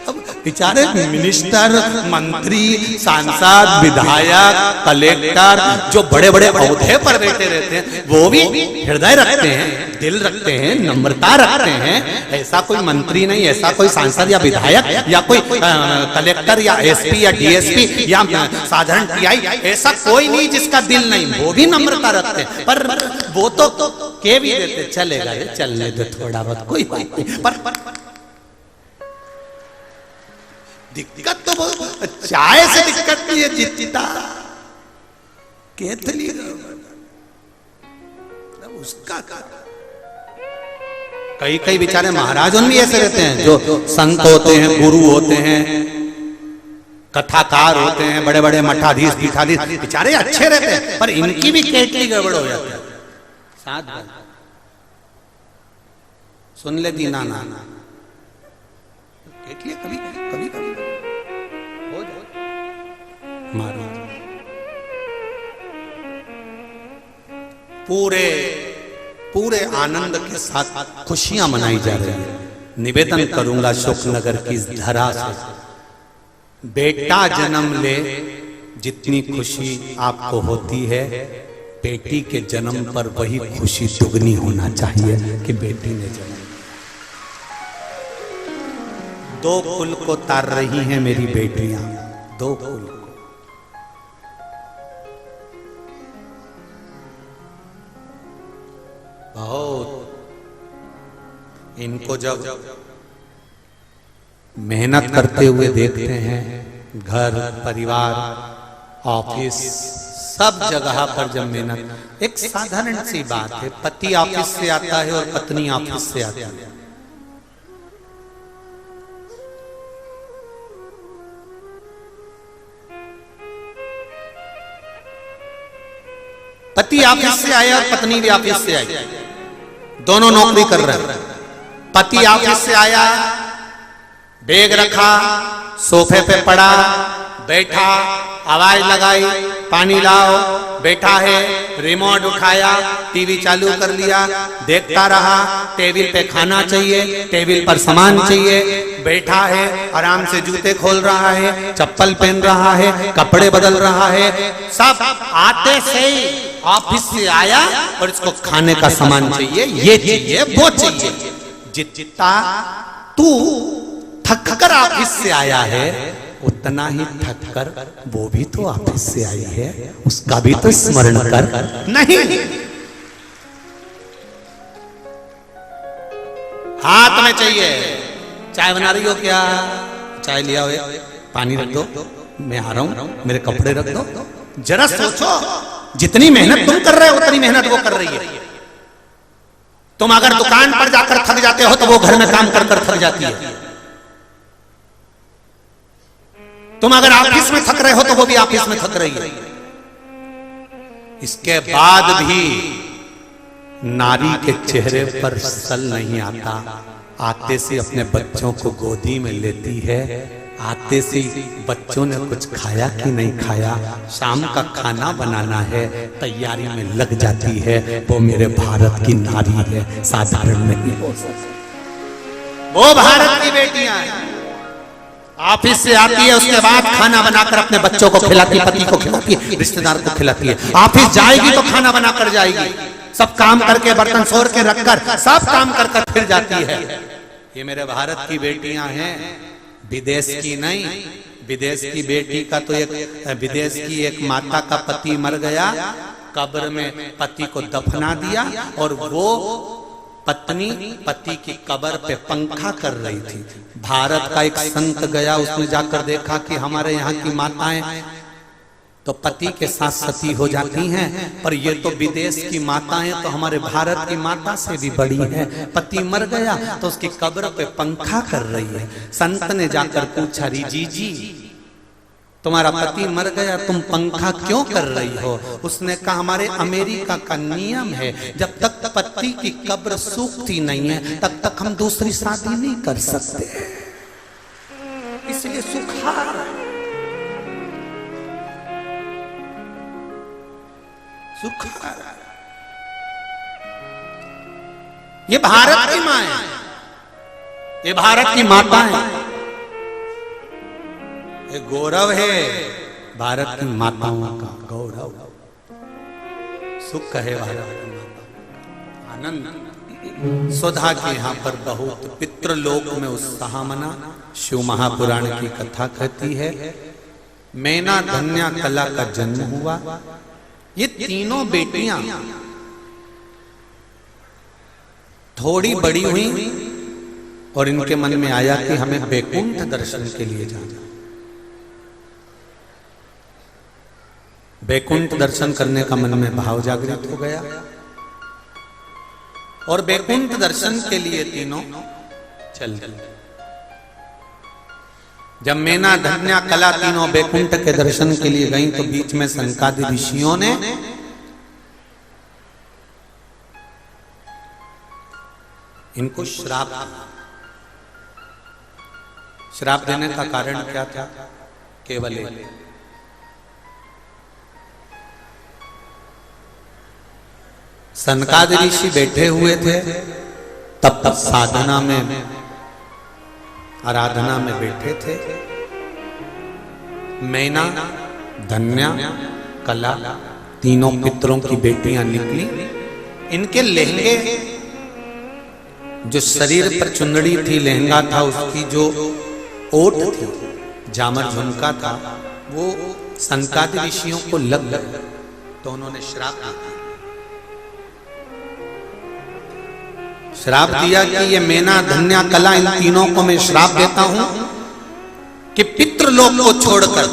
अब बेचारे मिनिस्टर, मंत्री, सांसद, विधायक, कलेक्टर, जो बड़े बड़े ओहदे पर बैठे रहते हैं, वो भी हृदय रखते हैं, दिल रखते हैं, नम्रता रखते हैं। ऐसा कोई मंत्री नहीं, ऐसा कोई सांसद या विधायक या कोई कलेक्टर या एसपी या डीएसपी या साधारण टीआई, ऐसा कोई नहीं जिसका दिल नहीं, वो भी नम्रता रखते हैं। पर वो तो कह भी देते, चलेगा ये, चलने दो थोड़ा बहुत, कोई बात नहीं। पर दिक्कत तो चाय से दिक्कत नहीं है, जितना केतली उसका। कई बेचारे महाराज उनमें ऐसे रहते हैं, जो संत होते हैं, गुरु होते हैं, कथाकार होते हैं, बड़े बड़े मठाधीश पीठाधीश, बेचारे अच्छे रहते हैं, पर इनकी भी केतली गड़बड़ हो जाती है। साथ सुन ले दीना ना, केतली कभी कभी कभी हो जाए मारो। पूरे पूरे आनंद के साथ खुशियां मनाई जा रही है। निवेदन करूंगा शुकनगर की इस धरा से, बेटा जन्म ले जितनी खुशी आपको होती है, बेटी के जन्म पर वही खुशी दुगनी होना चाहिए कि बेटी ने जन्म। दो कुल को तार रही हैं मेरी बेटियां, दो कुल को। बहुत इनको जब मेहनत करते हुए देखते हैं, घर परिवार ऑफिस सब जगह पर जब मेहनत, एक साधारण सी बात है, पति ऑफिस से आता है और पत्नी ऑफिस से आती है। पति ऑफिस से आया और पत्नी भी ऑफिस से आई, दोनों नौकरी कर रहे हैं। पति ऑफिस से आया, बैग रखा, सोफे पे पड़ा, बैठा, आवाज लगाई, पानी लाओ, बैठा है, रिमोट उठाया, टीवी चालू कर लिया, देखता रहा, टेबल पे खाना चाहिए, टेबल पर सामान चाहिए, बैठा है, आराम से जूते खोल रहा है, चप्पल पहन रहा है, कपड़े बदल रहा है, सब आते से ही ऑफिस से आया और इसको खाने का सामान चाहिए, ये चाहिए, वो चाहिए। जितना तू थक कर ऑफिस से आया है, उतना ही थक कर वो भी तो ऑफिस से आई है, उसका भी तो स्मरण कर। नहीं, हाथ में चाहिए, चाय बना रही हो क्या, चाय लिया हो, पानी रख दो, मैं आ रहा हूं, मेरे कपड़े रख दो। जरा सोचो, जितनी मेहनत तुम कर रहे हो उतनी मेहनत वो कर रही है। तुम अगर दुकान पर जाकर थक जाते हो तो वो घर में काम कर कर थक जाती है। तुम अगर ऑफिस में थक रहे हो तो वो भी ऑफिस में थक रही है। इसके बाद भी नारी के चेहरे पर सल नहीं आता, आते से अपने बच्चों को गोदी में लेती है, आते से बच्चों ने कुछ खाया कि नहीं खाया, शाम का खाना बनाना है, तैयारी में लग जाती है। वो मेरे भारत की नारी है, साधारण नहीं हो सकती। वो भारत की बेटियां हैं, ऑफिस से आती है, उसके बाद खाना बनाकर अपने बच्चों को खिलाती, पति को खिलाती है, रिश्तेदार को खिलाती है। ऑफिस जाएगी तो खाना बनाकर जाएगी, सब काम करके, बर्तन सोर के रखकर, सब काम कर फिर जाती है। ये मेरे भारत की बेटियां हैं, विदेश की नहीं। विदेश की बेटी का तो विदेश की एक माता का पति मर गया, कब्र में पति को दफना दिया और वो पत्नी पति की कब्र पे पंखा कर रही थी। भारत का एक संत गया, उसने जाकर देखा कि हमारे यहाँ की माताएं तो पति के साथ सती हो जाती हैं, पर ये तो विदेश की माताएं तो हमारे भारत की माता से भी बड़ी हैं। पति मर गया तो उसकी कब्र पे पंखा कर रही है। संत ने जाकर पूछा, री जी तुम्हारा पति मर गया, तुम पंखा क्यों कर रही हो? उसने कहा, हमारे अमेरिका का नियम है, जब तक पति की कब्र सूखती नहीं है तब तक हम दूसरी शादी नहीं कर सकते, इसलिए सुखा। ये भारत की माँ है, ये भारत की माता है, ये गौरव है भारत की माताओं का, गौरव सुख है भारत की माता। आनंद सुधा के यहाँ पर बहुत पितृलोक में उत्साह मना। शिव महापुराण की कथा कहती है, मैना धन्या कला का जन्म हुआ। ये तीनों बेटियां थोड़ी बड़ी हुई और इनके मन में आया कि हमें वैकुंठ दर्शन के लिए जाना। वैकुंठ दर्शन करने का मन में भाव जागृत हो गया और वैकुंठ दर्शन के लिए तीनों चल गए। जब मैना धन्या कला तीनों वैकुंठ के दर्शन के लिए गईं तो बीच में सनकादि ऋषियों ने इनको श्राप देने का कारण क्या था? केवल एक, सनकादि ऋषि बैठे हुए थे, तब तक साधना में, आराधना में बैठे थे। मैना, धन्या, कला, तीनों पितरों की बेटियां निकली। इनके लहंगे, जो शरीर पर चुंदड़ी थी, लहंगा था, उसकी जो ओट थी, जामर झुमका था, वो सनकादि ऋषियों को लग गए, तो उन्होंने श्राप दिया। श्राप दिया कि ये मैना, धन्या, कला, इन तीनों को मैं श्राप देता हूं कि पितृलोक को छोड़कर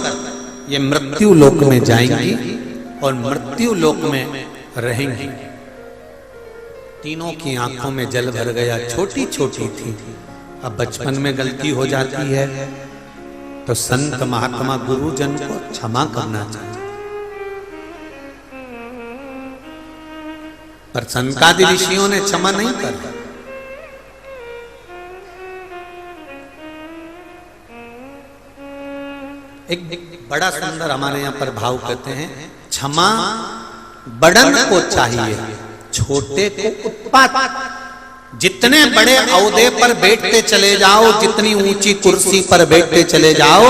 ये मृत्यु लोक में जाएंगी और मृत्यु लोक में रहेंगी। तीनों की आंखों में जल भर गया। छोटी छोटी थी, अब बचपन में गलती हो जाती है तो संत महात्मा गुरुजन को क्षमा करना चाहिए। पर सनकादि ऋषियों ने क्षमा नहीं कर। एक बड़ा सुंदर हमारे यहां पर भाव कहते हैं, क्षमा बड़न को चाहिए, छोटे को उत्पात। जितने बड़े औहदे पर बैठते चले जाओ, जितनी ऊंची कुर्सी पर बैठते चले जाओ,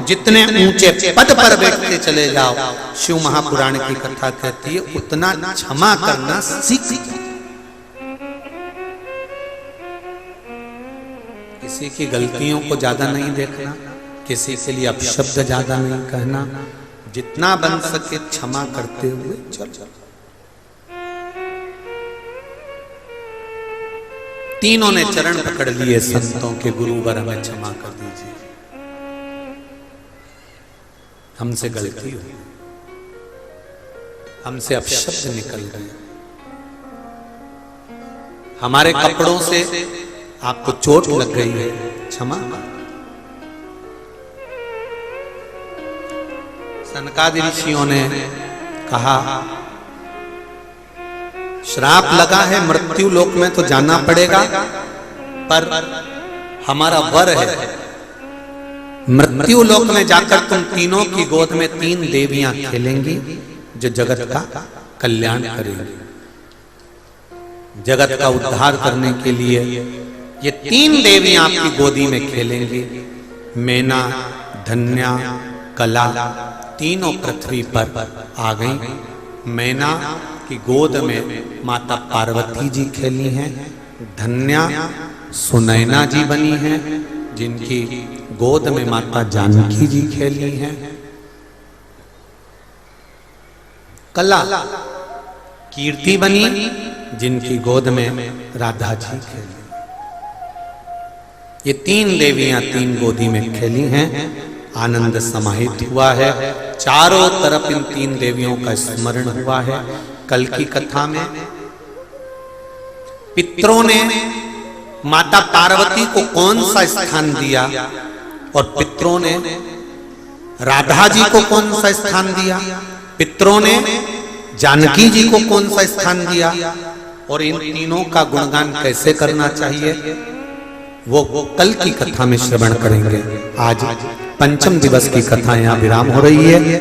जितने ऊंचे पद पर बैठते चले जाओ, शिव महापुराण की कथा कहती है उतना क्षमा करना सीख। किसी की गलतियों को ज्यादा नहीं देखना, किसी के लिए अपशब्द ज्यादा नहीं कहना, जितना बन सके क्षमा करते हुए चलो। तीनों ने चरण पकड़ लिए संतों के, गुरुवर हमें क्षमा कर दीजिए, हमसे गलती हुई, हमसे अपशब्द निकल गए, हमारे कपड़ों से आपको चोट लग गई है, क्षमा। सनकादि ऋषियों ने कहा श्राप लगा है, मृत्यु लोक में तो जाना पड़ेगा, पर हमारा वर है, मृत्यु लोक में जाकर तुम तीनों की गोद में 3 देवियां खेलेंगी जो जगत का कल्याण करेंगी। जगत का उद्धार करने के लिए ये 3 देवियां आपकी गोदी में खेलेंगी। मैना, धन्या, कला, तीनों पृथ्वी पर आ गई। मैना की गोद में माता पार्वती जी खेली हैं, धन्या सुनैना जी बनी हैं, जिनकी गोद में माता जानकी जी खेली हैं। कला कीर्ति बनी, जिनकी गोद में राधा जी खेली। ये 3 देवियां 3 गोदी में खेली हैं। आनंद समाहित हुआ है, चारों तरफ इन 3 देवियों का स्मरण हुआ है। कल की कथा में पितरों ने माता पार्वती को कौन सा स्थान दिया और पितरों ने राधा जी को कौन सा स्थान दिया, पितरों ने जानकी जी को कौन सा स्थान दिया, और इन तीनों का गुणगान कैसे करना चाहिए वो कल की कथा में श्रवण करेंगे। आज पंचम दिवस की कथा यहाँ विराम हो रही है।